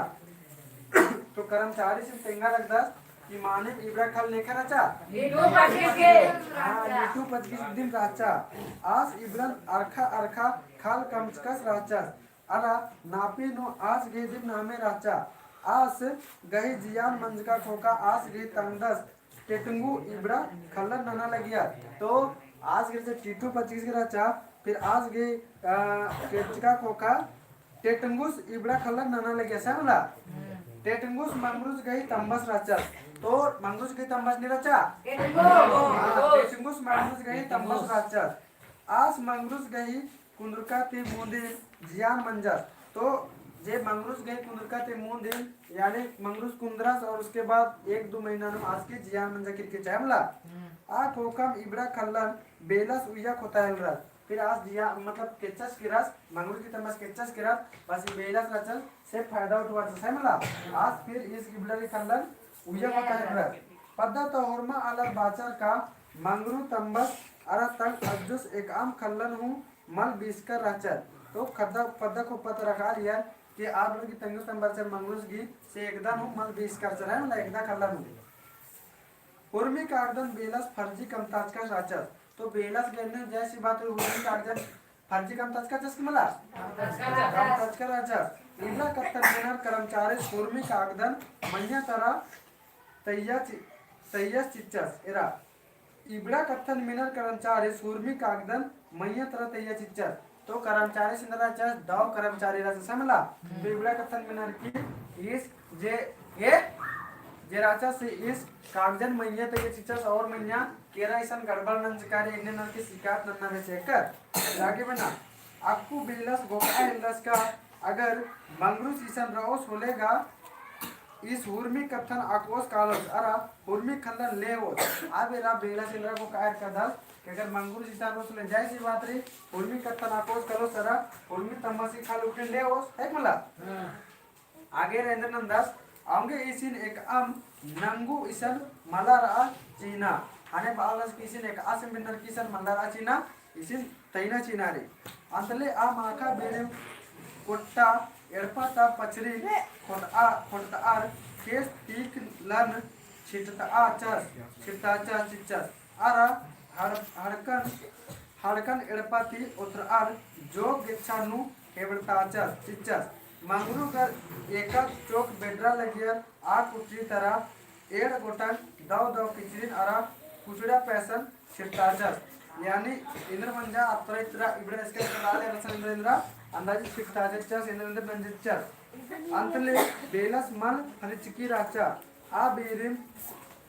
तो कर्मचारी सिन तेंगा लगदा कि माने इबड़ा खल लेकर राचा लीटू पचगिस दिन राचा आज इबड़न अरखा खाल कमचकस राचा अरा नापी नो आज गए दिन नामे राचा आस गही जियान मंजका खोका आस गई तंगदस टेटंगू इबड़ा खल्लन नना लगिया तो आज गए से टीटू 25 के राचा फिर आज गई केचका खोका टेटंगूस इबड़ा खल्लन नना लगिया समला टेटंगूस मंगरूस गई तंबस राचा तो मंगरूस गई तंबस नहीं राचा टेटंगूस मंगरूस गई तंबस राचा आज मंगरूस गई कुंदरका ती मुंदी जियान मंजर तो जे मंगरूस गए कुंदरका ते मुंदी यानी मंगरूस कुंदरस और उसके बाद 1-2 महीना नु आज के जियान मंजर किरके चाहमला आ कोकम इबड़ा खल्लन बेलस उया खोतायलरा फिर आज जिया मतलब केचस किरास मंगरूस की तमस केचस किरास बस बेलस रचल से फायदा उठवा चाहमला आज फिर इस इबड़ा के खल्लन उया खोतायलरा पद्दा तो होरमा अलग बाचार का मंगरू तंबस अरा तंग अज्जुस एक आम खल्लन हूं मल बीसकर रचल तो पद्दा को पता रखा लिया कि आप लोग की तंगुस तंबर से मंगरूस की से एकदम हूं मल बीस कर चला है मतलब एकदा खल्लन हूं उर्मी कागदन बेलस फर्जी कमताज का राचस तो बेलस गने जैसी बात हुई उर्मी कागदन फर्जी कमताज का चस्क मला कमताज का राचस इला कत्तर मेनर कर्मचारी उर्मी कागदन मन्या तरह तैयस चिच्चस एरा इबड़ा कत्तन मेनर कर्मचारी उर्मी कागदन मन्या तरह तैयस चिच्चस तो कर्मचारी सिंदरा चस दाव कर्मचारी रस समला तो इबड़ा कथन मिनर की इस जे ये जेराचा से इस कागजन मैया तक चिचस और मैया केरा इसन गड़बड़ नन चिकारी इन्ने नन की शिकायत नन्ना में चेकर आगे बना आपको बिल्लस गोका हिल्लस का अगर मंगरूस इसन राओस होलेगा इस हुर्मी कथन आकोस कालोस अरा हुर्मी खंडन ले हो आबे रा बेला सिलरा को कायर का दल कि अगर मंगरूस इसन रोस ले जाए सी बात रे हुर्मी कथन आकोस कालोस अरा हुर्मी तमसी खाल उठे ले हो है मला आगे रेंद्र नंदास आंगे इसिन एक नंगू इसन मलारा चीना आने बालस किसिन एक आसिम बिंदर किसन मलारा चीना इसिन तैना चीना रे अंतले आ माखा बेरे कोट्टा एड़पाता पचरी खोटा आर केस तीक लन छिटता चस चिचस आरा हड़कन एड़पाती उतर आर जो गिच्छानु हेबड़ता चस चिचस मंगरू कर एका चौक बेड्रा लगियर आ कुटरी तरह एड़ गोटन दव किचरीन अरा कुचड़ा पैसन छिटताचस यानी इंद्र मंजा अत्र इत्र इबड़े इसके कदाले रसन इंद्र अंदाजी छिटताचस इंद्र नंजिचस अंतले बेलस मन हरिचिकी राचा आ बेरिम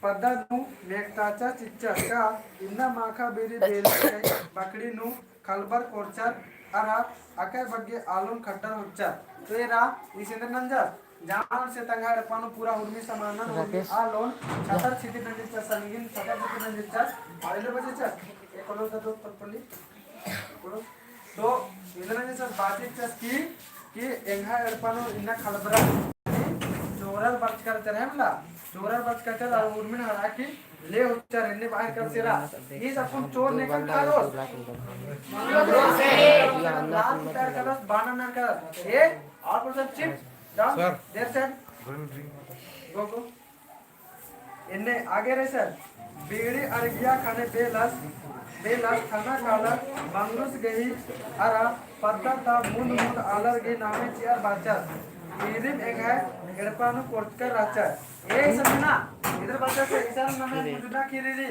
पदनु मेक्ताचा चिच्चस का इन्ना माखा बेरी बेलस बकड़ी नु खलबर कोरचर अरा अके बग्गे आलून खट्टर हुच्चर तो ये रा इस इंद्र नंजा जान से तंगा पानु पूरा उर्मी समानन होगी आ लोन छतर छिति नंजिचस संगीन छतर छिति नंजिचस आइले बजेचस एक कोलो तो पटपली कोलो तो इंद्र नंजिचस बाजिचस की एंगा एडपानु इन्ना खलबरा चोरल बच कर चरहेमला चोरल बच कर चल और उर्मी हरा की ले उच्चार इन्ने बाहर कर सेरा ये अपन चोर निकल खारो लाल पैर करस बाना न कर ए और पर्सन चिप डाउन देयर सेट गो इन्ने आगे रे सर बीड़ी अरगिया खाने बेलस खाना काला मंगरूस गई अरा पत्ता ता मुंद आलर गई नामे चियर बाचर इरिम एक है एड़पानु कोर्चकर राचर ए समझना इधर बच्चा से इधर नमे मुजुना किरीरी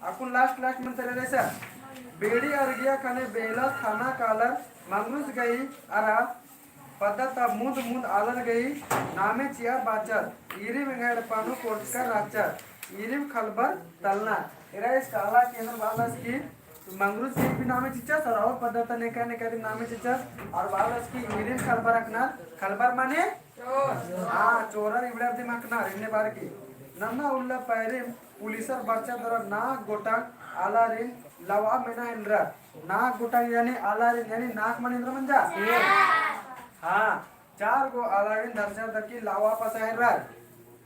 अकुन लास्ट में तेरे रे सर बीड़ी अरगिया खाने बेलस खाना काला मंगरूस गई अरा पत्ता ता मुंद आलर गई नामे चियर बाचर इरिम एक है एड़पानु कोर्चकर राचर इरिम खलबर तलना इरा इस काला के अंदर बालस की मंगरूस की भी नामे चिचस और पद्धत ने कहने नामे चिचस और बालस की इरिम खलबर रखना खलबर माने हां चोरर इबड़ती मकना इन्ने बार की नन्ना उल्ला पैरिम पुलिसर बच्चा दर ना गोटा आलारिन लवा मेना इंद्र नाक गोटा यानी आलारिन यानी नाक मन इंद्र मंजा हां 4 गो आलारिन दर्जा दकी लावा पसायरा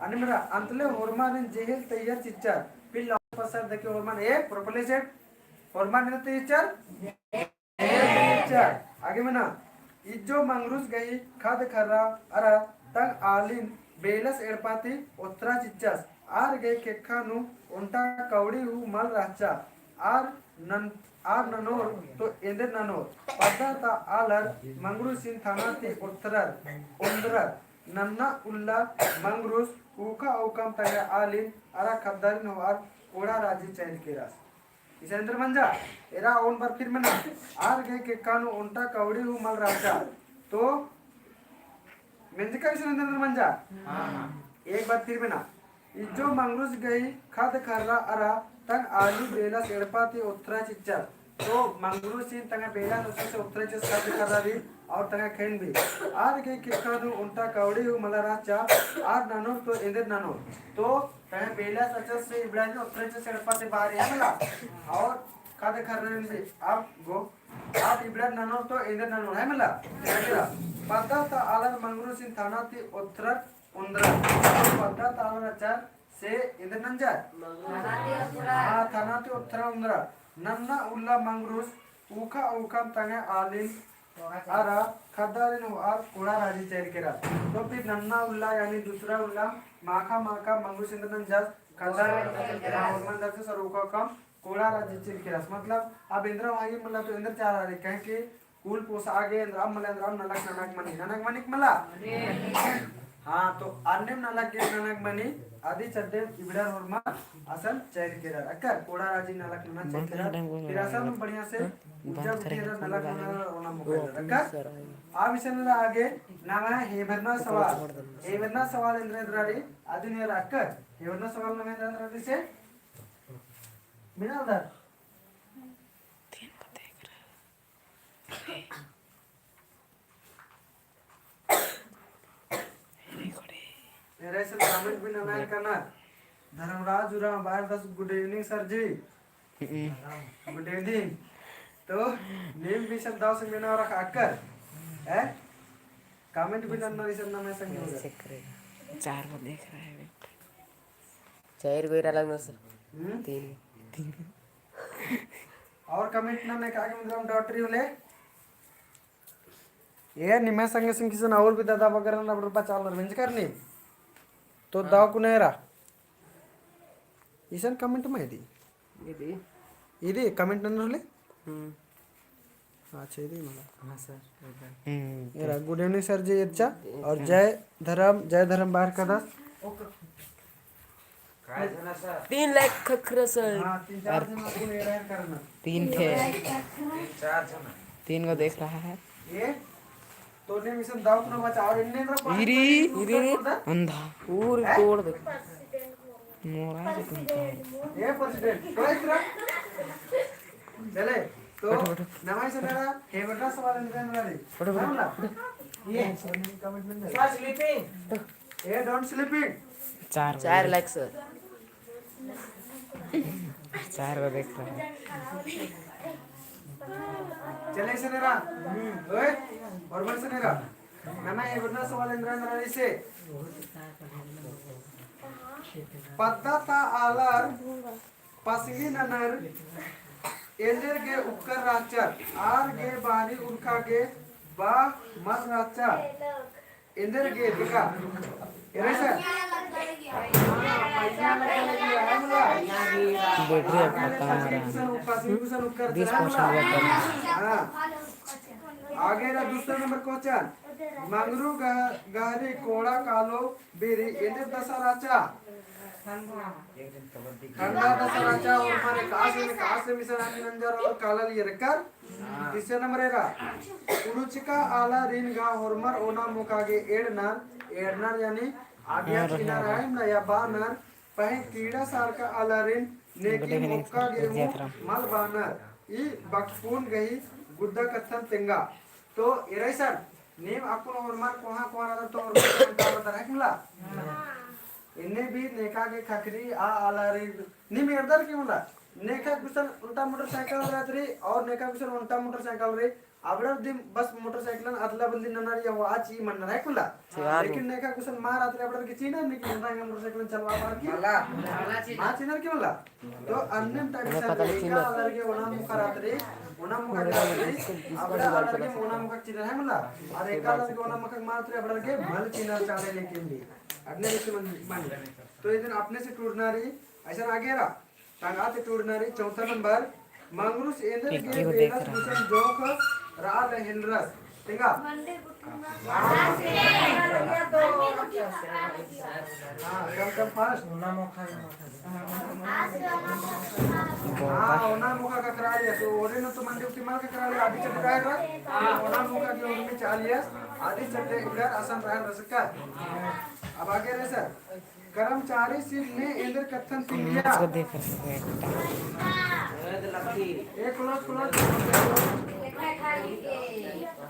आणि मेरा अंतले होरमानिन जेहेल तैयार चिच्चर फिर लावा पसार दकी होरमान ए प्रोपर्ली सेट होरमान ने टीचर टीचर आगे मना इज्जो मंगरूस गई खाद खर्रा अरा तंग आलिन बेलस एड़पाती उत्तरा चिच्चस आर गई केखानु उंटा कवड़ी हु मल राचा आर ननोर तो इंदर ननोर पद्दा ता आलर मंगरूस सिन थाना ती उत्तरर उंदरर नन्ना उल्ला मंगरूस उका उकम तया आलिन अरा खद्दारिन हो आर ओड़ा राजी चैन केरास इसेंद्र मंजा एरा ओन बार फिर मना आर गए के कानु उंटा कवड़ी हु मल राजा तो मेंजका इसेंद्र मंजा एक बार फिर मना इज्जो मंगरूस गई खाद खर्रा अरा तंग आलू बेला सेड़पाती उत्तरा चिच्चर तो मंगरूस सिन तंग बेला उससे से उत्तरा चिच्चर खाद खर्रा भी और तंग खेन भी आर गए के कानु उंटा कवड़ी हु मल राजा आर नानो तो इंदर नानो तो तंग बेला सचस से इब्राहिम उत्तरा चिच्चर सेड़पाती बाहर है मला और खाद खर्रा भी आप गो आप इब्राहिम नानो तो इंदर नानो है मला पद्दा ता आलर मंगरूस सिन थाना ती उत्तरा उंदरा पद्दा ता आलर चार से इधर नंजा हां थाना ते उत्तरा उंदरा नन्ना उल्ला मंगरूस उखा उकम तंगे आलिन अरा खदारिन और कोड़ा राजी चैन केरा तो फिर नन्ना उल्ला यानी दूसरा उल्ला माखा मंगरूस इंद्र नंजा खदारिन और दर्श सर उखा कम कोड़ा राजी चैन केरा मतलब अब इंद्र आगे मतलब तो इंद्र चार आ रहे कह के कुल पोस आगे इंद्र अब मतलब इंद्र नलक ननक मनिक मला हाँ तो अन्यम नालक के नानक मनी आदि चड्डे इबड़र वर्मा असल चैर केरा अक्कर कोड़ा राजी नालक ना चैर केरा फिर असल में बढ़िया से उज्जा बुद्धेरा नालक ना ओना मुकेरा अक्कर आ विषय में आगे नाम है हेबरना सवाल इंद्रद्रारी आदि ने अक्कर हेबरना सवाल में इंद्रद्रारी से बिना उधर मेरे से कमेंट भी ना करना धर्मराज उरा बाहर दस गुड इवनिंग सर जी गुड इवनिंग तो नेम भी सब दाव से मेना रखा कर है कमेंट भी करना रिसन ना मैं संग होगा चेक करेगा 4 को देख रहा है 4 को अलग में सर 3 और कमेंट ना मैं कागे मतलब डॉक्टरी होले ये निमे संग संग किसन और भी दादा वगैरह ना रुपा चाल रेंज करनी तो दाव कुनेरा इसन कमेंट में ఇది కమెంట్ అన్నరులే अच्छा ఇది मला हां सर यार गुड इवनिंग सर जी अच्छा और जय धर्म बाहर का दस काय झाला सर 3 लाख खखर सर हां 3-4 जन आपको एरर करना 3 थे 4 जन 3 को देख रहा है ये तो ने मिशन दाव को बचा और इन्ने इरी अंधा पूरी तोड़ दे मोरा से तुम ये प्रेसिडेंट कोई चले तो नमाज से मेरा हेवटा सवाल इंद्रन वाली ये कमेंट में दे स्लीपिंग ये डोंट स्लीपिंग 4 लाख सर 4 को देख रहा है चले से मेरा ओए और मन से मेरा नमा हेवटा सवाल इंद्रन वाली से पद्धता आलर पसगी ननर एंदर गे उपकर राचर आर गे बानी उनका गे बा मत राचर एंदर गे दिखा ये सर बैटरी अपना 20% हां आगे रा दूसरा नंबर क्वेश्चन मंगरू गहरी कोड़ा कालो बेरी एंदर दशा राचा खंडा दशराचा और हमारे काश में मिशन नंजर और काला लिए रखकर तीसरे नंबर है उरुचिका आला रिन गा हॉर्मर ओना मुकागे एडनर यानी आज्ञा किनार है ना या बानर पहे कीड़ा सार का आला रिन नेकी मुक्का गेहूं मल बानर ई बकफून गई गुद्दा कथन तेंगा तो इरेसर नेम आपको हॉर्मर कोहा रहा तो हॉर्मर का बता रहा है इन्हें भी नेका के खखरी आ आलारी नी मेरदर क्यों ला नेका कुशन उल्टा मोटरसाइकिल रात्रि और नेका कुशन उल्टा मोटरसाइकिल रे अबड़र दिन बस मोटरसाइकिल अदला बदली ननर या आज ही मन रहा कुला लेकिन नेका कुशन मार रात्रि अबड़र की चीना नहीं कि रंग मोटरसाइकिल चलवा मार की मां चीनर क्यों ला तो अन्य टाइप से नेका आलार के ओना मुख रात्रि ओना मुख रात्रि अबड़र आलार के ओना मुख चीनर है मला और एक आलार के ओना मुख मार रात्रि अबड़र के भल चीनर चाले लेकिन भी अपने से मान तो इधर अपने से टूटनारी ऐसा आगे रहा टांगा से टूटनारी चौथा नंबर मंगरूस इंद्र के बेलस मिशन जोक राल हिलरस ठीका कम फास्ट ओना मुका का करा लिया तो ओरे न तो मंडे उतिमाल का करा लिया आदि चट का है ओना मुका की ओर में चालिया आदि चट इधर आसान रहा रसका अब आगे रहे सर कर्मचारी सिर्फ ने इंद्र कथन तिंगिया इसको देख रहे हैं एक क्लोज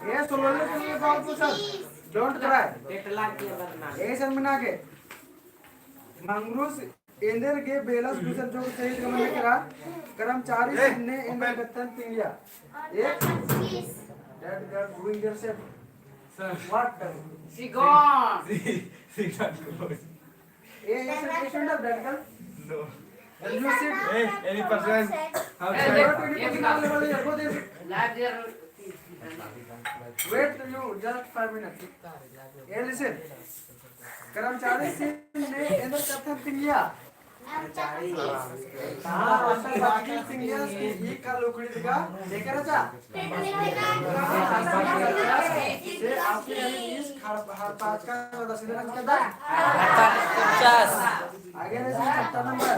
ये सोलर के लिए बात तो सर डोंट क्राई ये सर मना के मंगरूस इंद्र के बेलस दूसर जो सही गमन करा कर्मचारी सिर्फ ने इंद्र कथन तिंगिया एक that got doing yourself What? She gone. She got close. Hey, is it patient of that girl? No. Then you sit. Hey, any person? Go to any position level. Go there. Live there. Wait till you just 5 minutes. Hey, listen. कर्मचारी सिंह ने इंद्र कथन किया ಈ ಕಾಲು ಕುಳಿತಿಗ देखराचा से आपने इस हर पांच का 10 दिन का 50 आगे ने 7 नंबर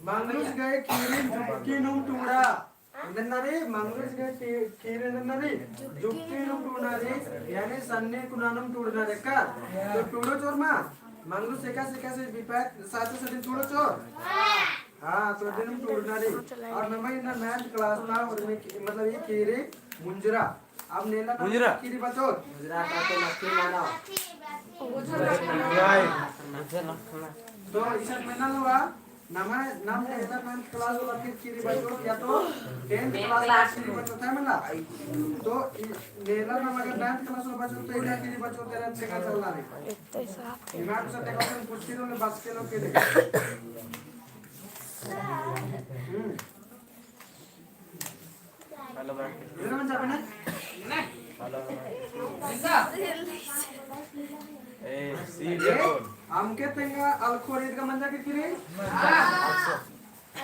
मंगलूस गए कीरिन जुक्की नुम टुंगड़ा नन्नारी मंगलूस गए कीरिन नन्नारी जुक्की नुम टुंगड़ारी यानी सन्ने कुनानम टुंगड़ा का तो टुंगड़ो चोरमा मंगलूस से विपाक साथ से टुंगड़ो चोर हाँ तो दिन टूटनारी और नंबर इन मैथ क्लास था और में मतलब ये कीरी मुंजरा अब नेला मुंजरा कीरी बचो मुंजरा का तो नक्की माना तो इसे मैंने लगा नाम नेला मैथ क्लास वाला कीरी बचो या तो 10th क्लास कीरी बचो था मैंने तो नेला नाम अगर 9th क्लास वाला बचो तो इधर कीरी बचो तेरा अच्छे का चलना नहीं दिमाग से टेक्निकल कुछ चीजों में बस के लोग के हेलो भाई ये मन जापे ना ए सी जोन आमके तेंगा अलखोरीद का मंजा के किरे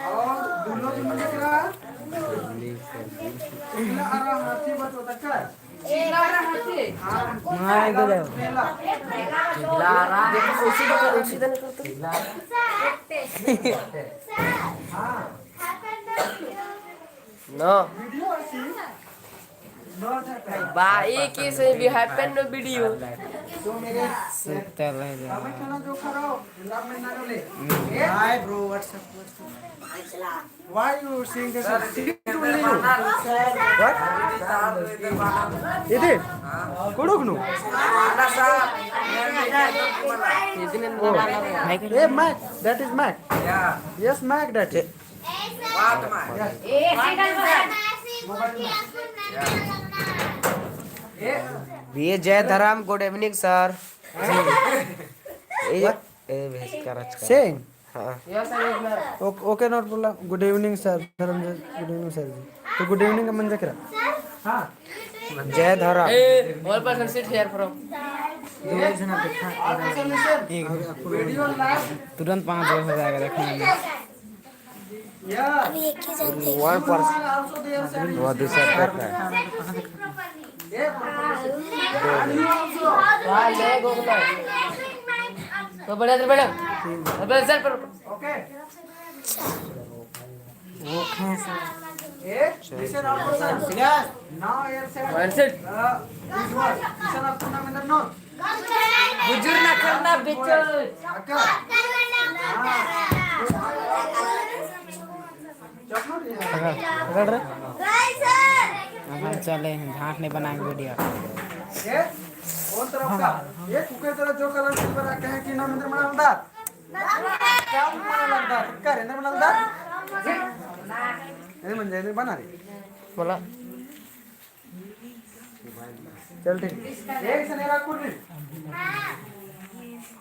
और दुल्लो की मंजा किरा इला आरा हाथी बचो तक इला आरा हाथी हां इधर मेला लारा देखो उसी दिन कर तो हां नो वीडियो ऐसी नो था भाई किसे भी हैपन नो वीडियो तो मेरे सुतर रह जा हमें खाना जो करो लाभ में ना ले hi bro WhatsApp why you saying this only what इधर कोडोक नु a Mac that is Mac yes Mac that ए बी जय धराम गुड इवनिंग सर ए भेस करच सेइंग हां ओके नॉट बोला good evening sir Dharmajay good evening sir ji तो गुड इवनिंग का मंजा करा हां जय धराम ए all person sit here from video live तुरंत 5 हो जाएगा देखने में या one person also there sir वो दूसरा टाइप है ये हां ले गोगला तो बड़े इधर बैठो अबे सर पर ओके वो कैसा ये listen also sir yes now here sir one set this one listen up to नाम अंदर नो बुजुर्ग ना करना बेचो अक्का चॉकलेट पकड़ रे हम चले हैं झांट नहीं बनाएंगे वीडियो ये और तरफ का ये कुकर तरह जो कलर सिल्वर रखा है कि नाम अंदर बना लदा क्या बना लदा कर अंदर बना लदा ये मन जाए बना रे बोला चल ठीक एक से नेरा कुछ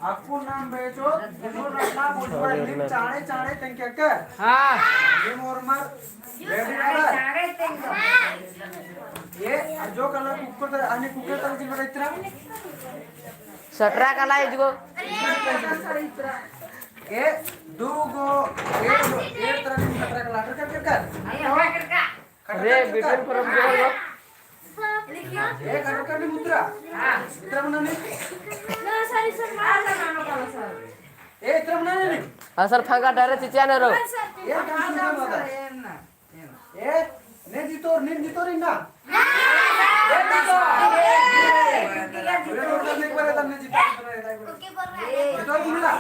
आपको नाम बेचो जो रखना बोल पर लिप चाणे चाणे तंके कर हां ये मोर मार रेडी नंबर ये जो कलर कुकर तर आणि कुकर तर सिल्वर इतना सटरा का लाइज गो ये दो गो एक तरह की खतरा का लाटर कर रे बिटवीन फ्रॉम जो ये करो करनी मुद्रा इतना बनाने ये इतना बनाने नहीं असर फंगा डरे चिचिया ने रो ये काम सुनना होता ये ने जीतो रिना ये जीतो ये रोड करने के बाद तब ने जीतो जीतो मिला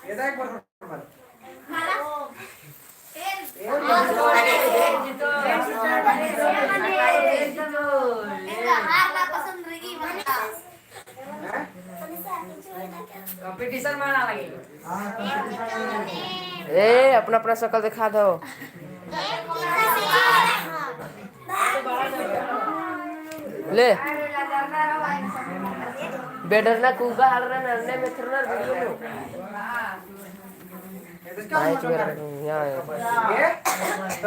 ये दाई पर कंपटीशन माना लगे ए अपना अपना शक्ल दिखा दो ले बेडर ना कूगा हर रहा नन्ने में थरनर वीडियो में नाइट में यहाँ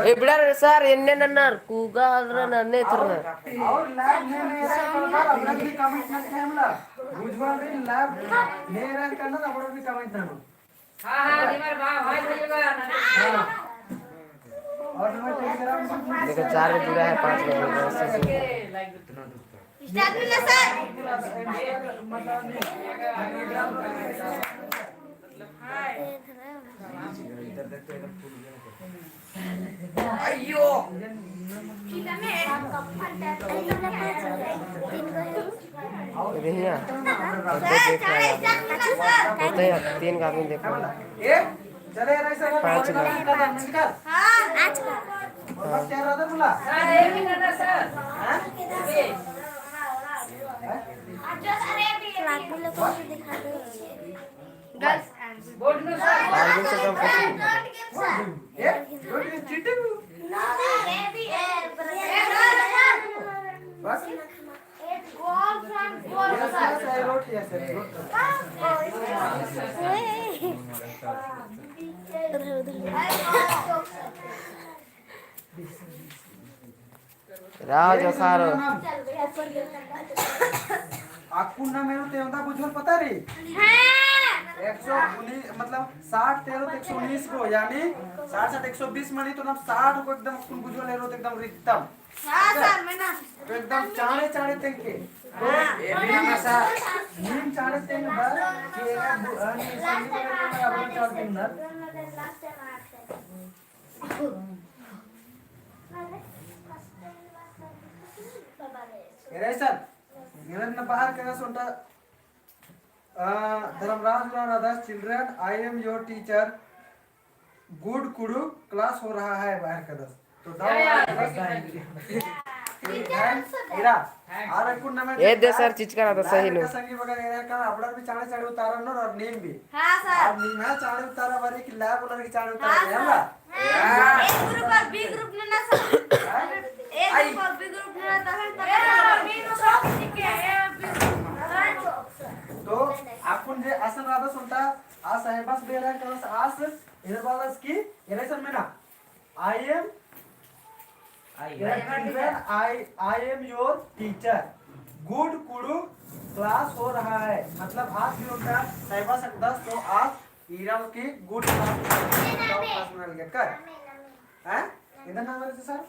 ए बिड़ा सर इन्ने नन्नर कूगा हर रहा नन्ने थरनर और लैब में मेरा सर अपना भी कमेंट ना कैमला बुझवा रे लैब नेरा करना अपना भी कमेंट ना हाँ हाँ निमर भाई बोलेगा ना हां और नंबर टेलीग्राम ग्रुप में देखो 4 में जुड़ा है 5 में जुड़ा है स्टार्ट में सर अयो देखिए होते हैं 3 का आदमी देखो ए चले रे सर 5 का हां आज का बस क्या रहा था बोला सर एक मिनट ना सर हां फ्लैग बोले को दिखा दो गर्ल्स बोल नो सर आदमी से कम कुछ ए गुड चीटिंग बस yes I wrote yes I wrote Rao जो खारो आपको ना मेरे ते होता बुझल पता रे 119 मतलब 60 13 119 को यानी 60 60 120 मनी तो ना 60 को एकदम अपन बुझल ले रो एकदम रिक्तम हां सर मैं ना तो एकदम चाणे चाणे तक के तो ये भी मसा नीम चाणे तक बर कि एक संगीत में अपन चार दिन ना सर निरंतर बाहर करना सोटा Dharmraj Radha children I am your teacher good कुडू क्लास हो रहा है बाहर का दस तो इरा आर कुन नमे ये दे सर चीज करा तो सही लो संगी वगैरह का अपना भी चाणे चाणे उतारा न और नेम भी हां सर अब नेम है चाणे उतारा बारी की लैब वाला की चाणे उतारा है ना ए ग्रुप और बी ग्रुप ने ना सर ए ग्रुप और बी ग्रुप ने ना तो आपण जे आसन राधा सुनता आ साहेबास बेरा करस आस इधर बालस की इलेक्शन में ना I am M your teacher good कुडू क्लास हो रहा है मतलब आज भी उनका साहेबास 10 तो आज ईराव की गुड क्लास में लगे कर हैं इधर नाम है सर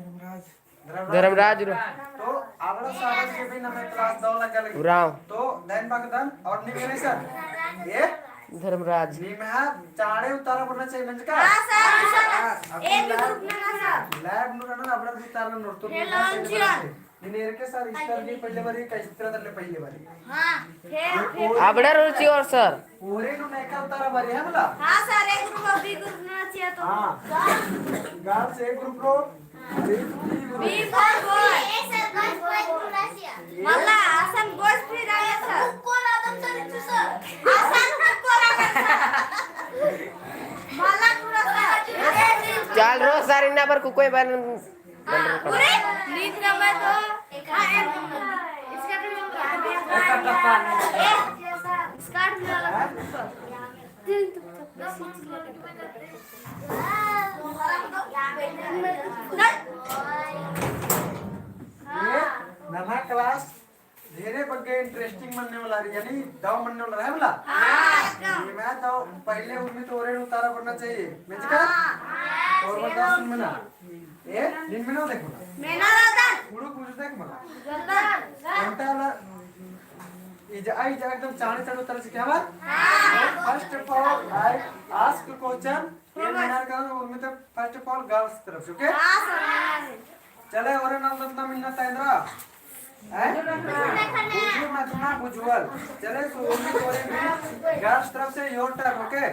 धर्मराज तो आवड़ा साहब के भी नाम क्लास दो लगा लगे राव तो दैन बागदन और निवेश सर ये धर्मराज निमहा चाड़े उतारा पड़ना चाहिए मंज का हां सर ए ग्रुप ने ना सर लैब नु रन अपना उतारा नोट तो निनेर के सर इस तरह की पहले बारी का इस तरह दले पहले बारी हां फिर आबड़ा रुचि और सर पूरे नु नेका उतारा बारी है बोला हां सर ए ग्रुप और बी ग्रुप ने चाहिए तो हां गाल से ग्रुप रो B for boy A sir girls boys group ना चाहिए मला आसन बॉयज फिर आया सर कोण आदम सर सर आसन कोण आदम मला पूरा चाल रो सारी ना पर कोई बन पूरे नीट नंबर तो इसका स्टार्ट में वाला नवा क्लास धीरे बग्गे इंटरेस्टिंग बनने वाला है यानी दाव बनने वाला है बोला मैं तो पहले उनमें तो ओरे उतारा पड़ना चाहिए मैं का और बता सुन में ना ए दिन में ना देखो मेना दादा पूरा कुछ देख मत दादा घंटा वाला इज आई जा एकदम चाणे चाणे उतार से क्या बात first of all I ask question ये मेरा का उनमें तो फर्स्ट ऑफ ऑल गर्ल्स तरफ से ओके हां सर चले ओरे नाम दत्ता मिलना ताइंद्रा बुजुअल चले सो उनमें ओरे भी गर्ल्स तरफ से योर टर्न ओके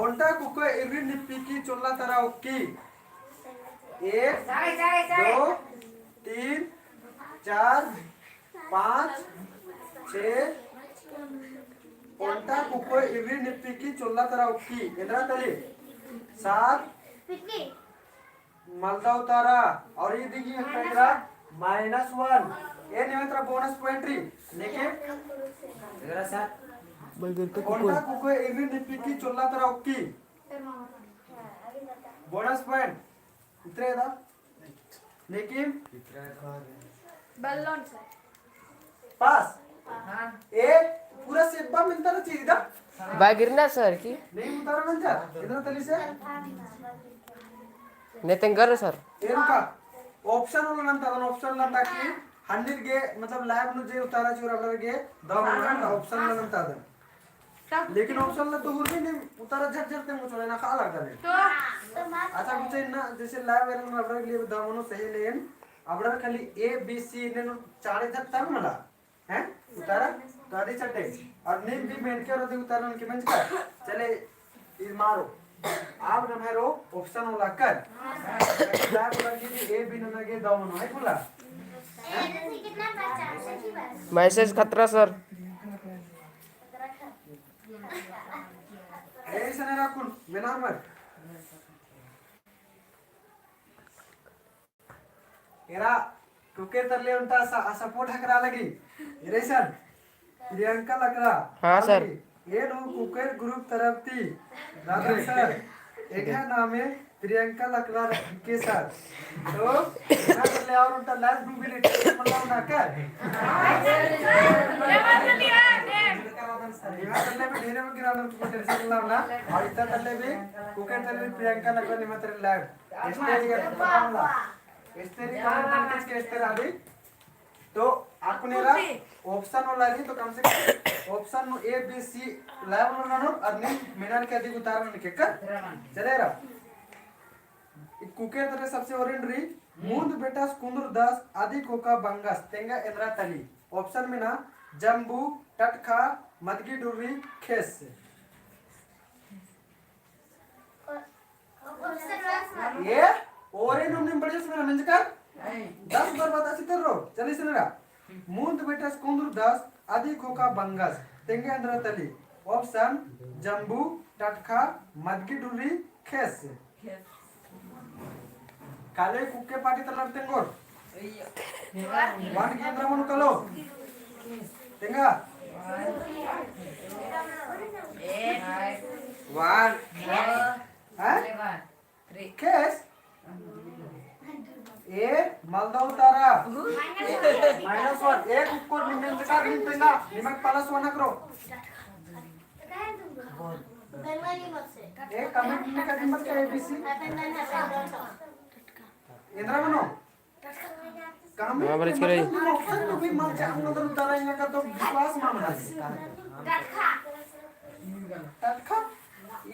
ओंटा कुको इरी निप्पी चोल्ला तरह ओकी 1 2 3 4 5 6 ओंटा कुको इरी निप्पी चोल्ला तरह ओकी एदरा तली 7 पिटनी मलदा उतारा और ये देखिए पैरा -1 ये निमित्रा बोनस पॉइंट री लेकिन एदरा साथ ओंटा कुको इरी निप्पी चोल्ला तरह ओकी बोनस पॉइंट इतरे दा लेकिन बल्लोन सर पास हाँ ए पूरा सेब्बा मिलता ना चीज इधर बागिरना सर की नहीं उतारा ना इधर तली से नेतंगर सर ಏನಕ್ಕ ಆಪ್ಷನ್ ಅಂತ ಅದನ್ನ ಆಪ್ಷನ್ ಅಂತ ಹಾಕಿ 100 ಗೆ मतलब लैब नु जे उतारा चोर ಅವರಿಗೆ ದವನ ಆಪ್ಷನ್ ಅಂತ ಅದನ್ನ लेकिन ऑप्शन ला तो हुर नहीं उतारा झट झट में चले ना खा लगता है तो अच्छा कुछ ना जैसे लैब वेरन रबर के लिए दवनो सही लेन अबडर खाली ए बी सी ने चारे झट तब मला हैं उतारा तो आधी चटे और नेम भी मेन के और उतारन के मंच का चले इस मारो आप न मेरो ऑप्शन वाला कर लैब लगी ए बी न लगे दवनो है बोला कितना बचा सही बात मैसेज खतरा सर ऐसा नहीं रखूं बिना मत एरा कुके तरले उनता सपोर्ट हकरा लगी इरेशन प्रियंका लकड़ा हाँ, सर। ये नो कुके ग्रुप तरफ थी दादा सर एक है नाम है प्रियंका लकड़ा के साथ तो ना तरले और उनता लास्ट ग्रुप भी लेते मतलब ना कर यहाँ तल्ले में ढेरे में गिराना तुमको टेंशन ना ना और इतना तल्ले भी कुके तल्ले भी प्रियंका लकड़ा निमंत्रण लाइव स्टेज का बताऊंगा स्टेज का कमेंट के स्टेज आ गई तो आपको नेरा ऑप्शन वाला रही तो कम से कम ऑप्शन नो ए बी सी लाइव वाला नो और नहीं मिनट के अधिक उतारने के कर चले रहा कुके तरह सबसे ओरिजिनरी मूंद बेटा कुंदुर दास आदि कोका बंगास तेंगा इंद्रा तली ऑप्शन में ना जम्बू टटखा मदगी डुर्री खेस ये और इन उन्हें बड़े से मेरा मंजकर 10 बार बता सकते हो चलिए सुनेगा मूंद बेटा कुंदुर दास आदि कोका बंगास तेंगा इंद्रा तली ऑप्शन जम्बू टटखा मदगी डुर्री खेस काले कुक्के पार्टी तलर तेंगोर वन केंद्र मनु कलो तेंगा वन हैं केस ए मालदा उतारा -1 एक कुक्कोर निमेन का दिन तेंगा निमक प्लस 1 करो एक कमेंट में का निमक का एबीसी इंद्रा मनो काम हाँ, बरिश करे। ऑप्शन तो भी मान जाम नगर उतारा इनका का तो विश्वास मामला है तत्खा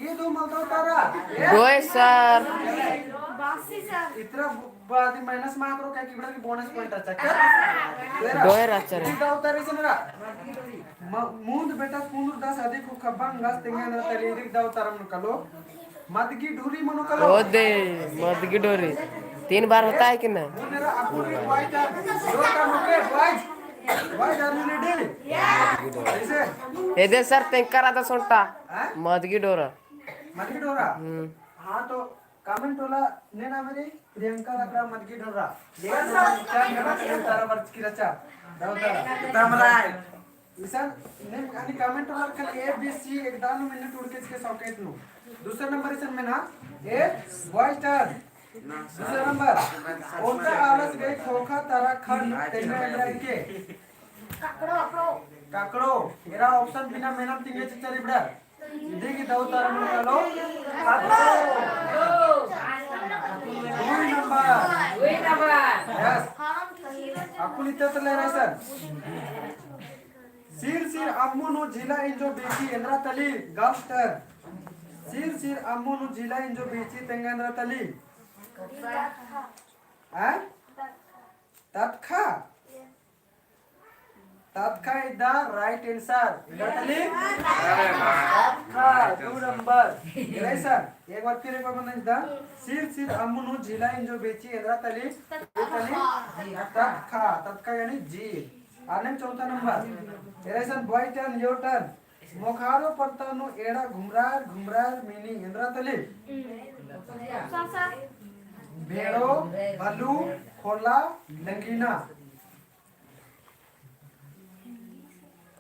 ये दो मालदा उतारा गोय सर बासी सर इतना बादी माइनस मार्क रो क्या की बड़ा की बोनस पॉइंट अच्छा कर गोय राचर इतना उतारे से मेरा मूंद बेटा कुंदुर दास आदि को खब्बांग गास तेंगे ना तेरे इधर दाव तारम कलो मदगी ढूरी मनो कलो ओ दे मदगी डोरी 3 बार होता है कि ना मेरा अपूरी वाइट है दो का मुके white white are you ready ऐसे ए दे सर तेंकरा दा सोंटा हैं मदगी डोरा मदगी डोरा हाँ तो कमेंट वाला ने ना मेरी प्रियंका लकड़ा मदगी डोरा देखा क्या मेरा तारा वर्ष की रचा दाव तारा तमराय इसान ने आणि कमेंट वाला कल ए बी सी एक दान मिनट उड़ के इसके सॉकेट नो दूसरा नंबर इसन में ना ए वाइट टर्न दूसरा नंबर ओटा आलस गई खोखा तारा खंड तेने अंदर के काकड़ो मेरा ऑप्शन बिना मेहनत तिंगे चिचरी बड़ा देखी दाव तारा में लो दूसरा नंबर वही नंबर यस आपको इतना तो ले रहा सर सिर सिर अम्मू नो जिला इंजो बेची इंद्रा तली गास्टर सिर अम्मू नो जिला इंजो बेची तेंगा इंद्रा तली हैं तत्खा तत्खा इज द राइट आंसर इंद्रा तली तत्खा 2 नंबर राइट सर एक बार फिर एक बार बता द सिर अम्मू नो जिला इंजो बेची इंद्रा तली तत्खा यानी जी आने चौथा नंबर एरेसन बॉय टर्न योर टर्न मोखारो पत्तानु एड़ा घुमरार मिनी इंद्रा तली भेड़ो भालू खोला लंगीना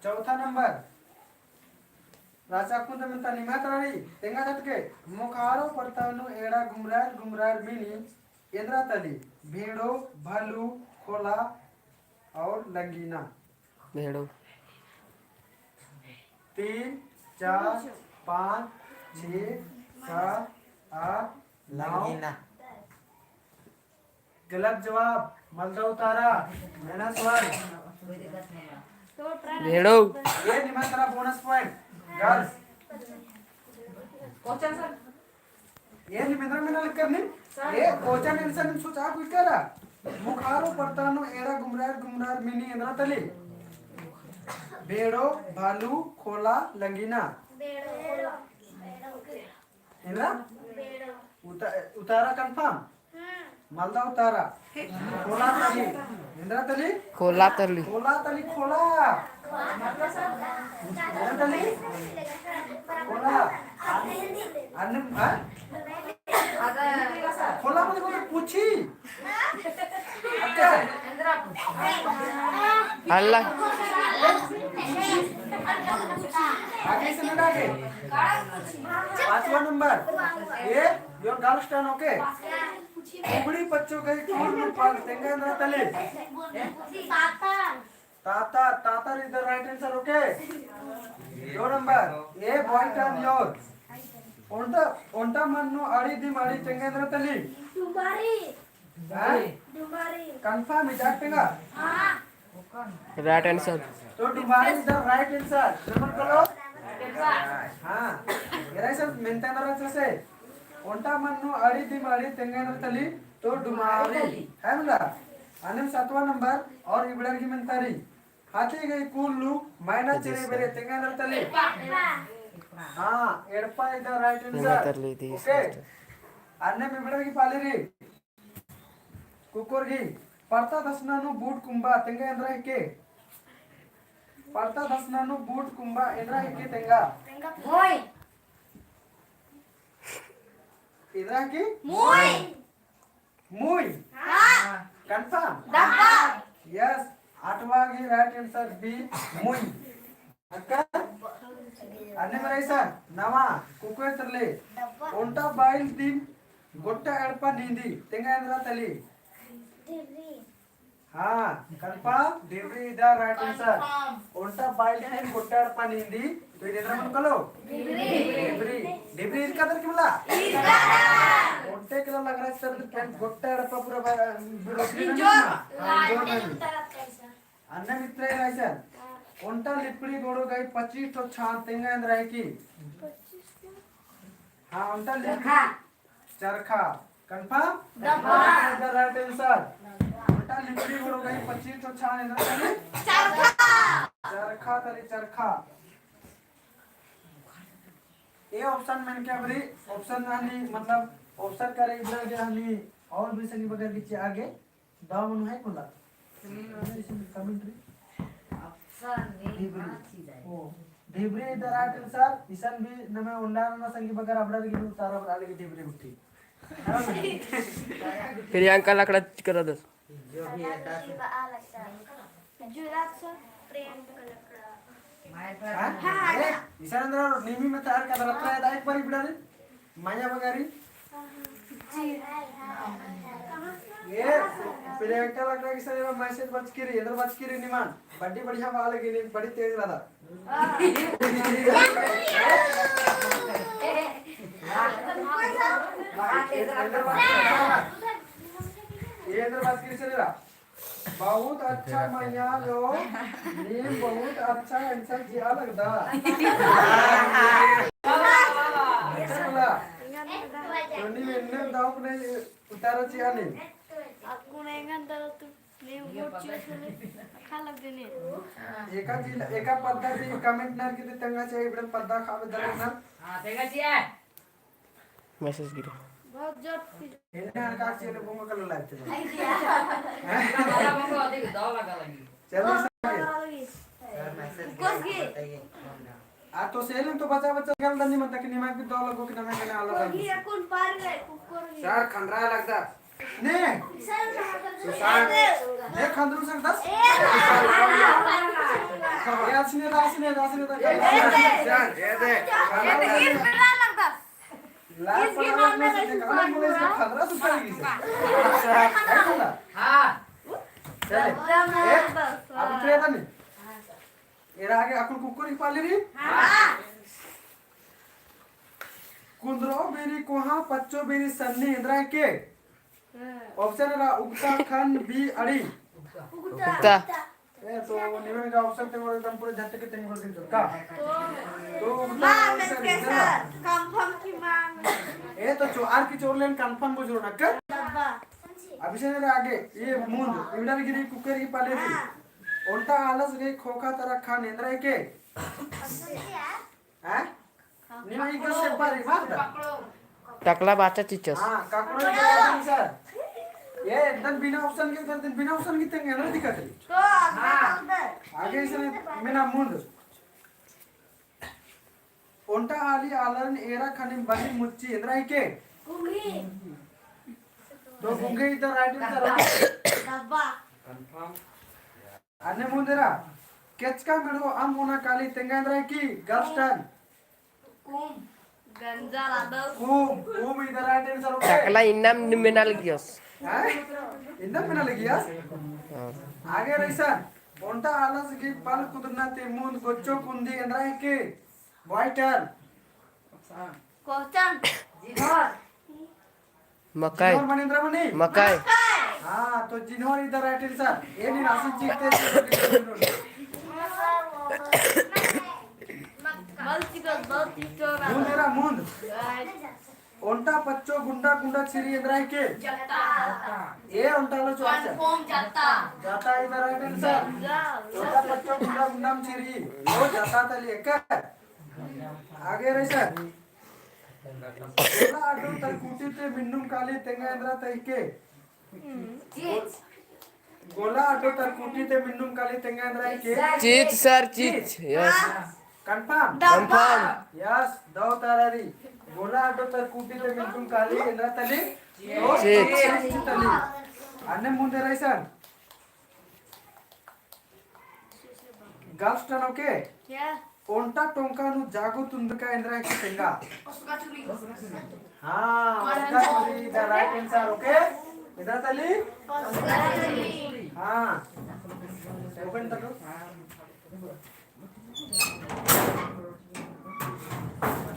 चौथा नंबर राजा कुंद में तनिमा तरारी तेंगा झटके मोखारो पत्तानु एड़ा घुमरार मिनी इंद्रा तली भेड़ो भालू खोला और लंगीना। भेड़ो 3 4 5 6 7 8 9। गलत जवाब मलदा उतारा -1। भेड़ो ये निमंत्रण bonus point girls. Question sir ये निमंत्रण में ना करनी ये क्वेश्चन आंसर सोचा कुछ करा मुखारो परतानो एड़ा गुमरार मिनी इंद्रा तली भेड़ो भालू खोला लंगीना इंद्रा उतारा कंफर्म मलदा उतारा खोला तली इंद्रा तली खोला तरली खोला तली खोला इंद्रा तली खोला अन्य खोला मतलब कोई पूछी अच्छा अल्लाह आगे से मिला के 5वां नंबर ये योर गर्ल्स टर्न ओके उबड़ी बच्चों के कौन में पाल तेंगे अंदर तले ताता इधर right answer okay your number ये बॉय टर्न योर ओंटा मन्नु आड़ी दी माड़ी तेंगे अंदर तली कंफर्म इजाटेगा राइट आंसर तो डुबारी इज द राइट आंसर जरूर करो हां ये सब मेंटेनर से ओंटा मन्नु आड़ी दी माड़ी तेंगेनर तली तो डुमारी है ना। अनम 7वां नंबर और इबड़र की मंतारी हाथी गई कुल्लू माइनस चेरे बेरे तेंगेनर तली हां एडपा is the right answer okay. अनम इबड़र की पालेरी कुकुर की पड़ता दसनानु बूट कुंबा तेंगे अंदर के पड़ता दसनानु बूट कुंबा इंद्रा के तेंगा इधर की मुई कंफर्म यस 8वां की राइट आंसर बी मुई अक्का अन्य मरेसा 9वां कुकुर तरले ओंटा बाइल दिन गोट्टा एडपा नींदी तेंगा अंदर तली हाँ कंफर्म डिब्री इधर राइट आंसर ओंटा बाइल दिन गोट्टा एडपा नींदी तो इधर मन कलो डिब्री इनका तर किमला ओंटे किलो लग रहा है सर तो गोट्टा एडपा पूरा अन्य मित्र है ऐसा ओंटा लिपड़ी गोड़ो गई 25 तो छान तेंगा अंदर है की हाँ ओंटा लिपड़ी चरखा कंफर्म इधर राइट आंसर ओंटा लिपड़ी गोड़ो गई 25 तो छान अंदर चरखा तली चरखा ये ऑप्शन मैंने क्या बोली ऑप्शन नहीं मतलब ऑप्शन करे इधर के हनी और भी सनी बगैर के आगे दाव मनु है कोला कमेंट्री ओ ढिबरी इधर राइट आंसर ईशान भी नमे उंडा ना संगी बगैर अपना के तारा बना के ढिबरी उठी प्रियंका लकड़ा करा दो जो भी है जुराक्स प्रेम का लकड़ा हां ईशान अंदर निमी में तार का रत्रा है एक बारी बिड़ा रे माया बगारी ये प्रियंका लग रहा है कि सर मैसेज बच के रही इधर बच के रही निमान बड़ी बढ़िया वाले की बड़ी तेज रहा ये इधर बच के चलेगा बहुत अच्छा मैया लो नीम बहुत अच्छा आंसर किया लगता तो नी मैंने दाव ने उतारा चिया नहीं आपको नहीं गंदा तो नहीं वोट चीज खा लग देने एका पद्धती कमेंट नर किती तंगा चाहिए इबडन पद्दा खावे दरक ना हां तेगा छिए मैसेज गिरो बहुत जोर इन्हें हरका चाहिए बोंगा कल लागते वाला बंगो अधिक दाव लगा लगी चलो कोसगी आ तो सेल तो बच्चा गल दनी मत कि निमा की दो लगो कि नमे के आलो कोसगी कौन पार गए कुकुर सर खंडरा लगता ने सर ये खंडरू सर 10 यासने तो ये दे लाल पड़ा में से खंडरा तो पड़ेगी सर हां चले अब प्रिया था नहीं एरा आगे अकुल कुकुर ही पाली रही कुंद्रो बेरी कोहा पच्चो बेरी सन्नी इंद्रा के ऑप्शन है उगता खन बी अड़ी उगता ए तो निवेन का ऑप्शन ते मोर एकदम पूरे झटके के तेंग कर दिन का तो उगता मां में कैसा कंफर्म की मां ए तो चोर की चोर लेन कंफर्म बुझरो ना कर डब्बा अभिषेक रे आगे ये मुंड इवडा गिरी कुकर की पाले थी उल्टा आलस गई खोखा तरह खान इंद्रा के हैं निवेन का से पारी मारता टकला बाचा चिचस हां काकड़ो के सर ये एकदम बिना ऑप्शन के करते बिना ऑप्शन की तेंगे ना दिक्कत है तो आगे इसने मेरा मुंड ओंटा आली आलरन एरा खाने बनी मुच्ची इंद्रा के कुंगी तो गुंगे इधर राइट इधर डब्बा अन्य मुंडेरा केचका मेडो आम ओना काली तेंगा इंद्रा की गर्स्टन कुम गंजा लादो कुम इधर राइट इधर टकला इन्नाम निमेनाल गियोस इंदम में लगी यार आगे रईसा ओंटा आलस की पल कुदरना ते मुंड गोच्चो कुंदी इंद्रा के वाइटर कोचन मकाई जिनोर मनिंद्रा मनी मकाई हाँ तो जिनोर इधर राइट सर ये नहीं राशि जीतते मल्टी को दो टीचर मुंड मेरा मुंड ओंटा पच्चो गुंडा गुंडा छिरी इंद्रा के ये ओंटा लो चौक कौन जाता जाता इधर राइट सर ओंटा पच्चो गुंडा गुंडा छिरी वो जाता तली एक आगे रही सर ओला आडो तर कुटी ते मिन्नुम काली तेंगा इंद्रा तैके गोला आडो तर कुटी ते मिन्नुम काली तेंगा इंद्रा के चीज सर चीज यस कंफर्म कंफर्म यस दो तारारी गोला आडो तर कुटी ते मिन्नुम काली इंद्रा तली चीज तली अन्य मुंडे रही सर गर्ल्सटन ओके क्या ओंटा टोंका नु जागो तुंदका इंद्रा की तेंगा उसका चुरी हाँ उसका चुरी इधर राइट आंसर ओके इधर तली उसका चुरी हाँ ओपन करो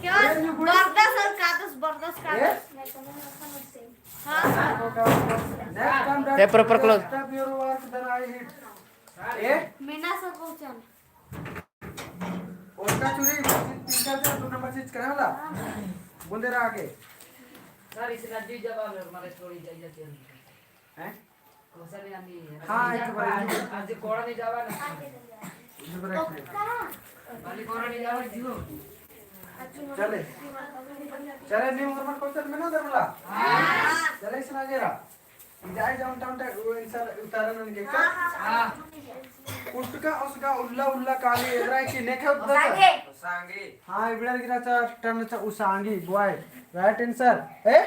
क्या बर्दाश्त और कादस बर्दाश्त कादस हाँ नेक्स्ट टाइम ये proper close. step your work then I hit ए मीना सर पहुंचन उसका चुरी तीन चार से 2 नंबर चीज करे वाला बोलते रहा आगे सर इस नदी जवाब मारे थोड़ी चाहिए थी हैं कोसले आनी हाँ एक बार आज कोड़ा नहीं जावा ना इधर एक वाली कोड़ा नहीं जावा जीव चले चले न्यू फॉर्मेट क्वेश्चन में ना दरला चले इसना जरा जाए जाऊं टाउन टैग वो इंसान उतारन उनके का हां उसका उसका उल्ला उल्ला काली एवरा की नेखे सांगे हाँ इबड़ा गिरा चा टर्न चा उसांगी बॉय राइट आंसर ए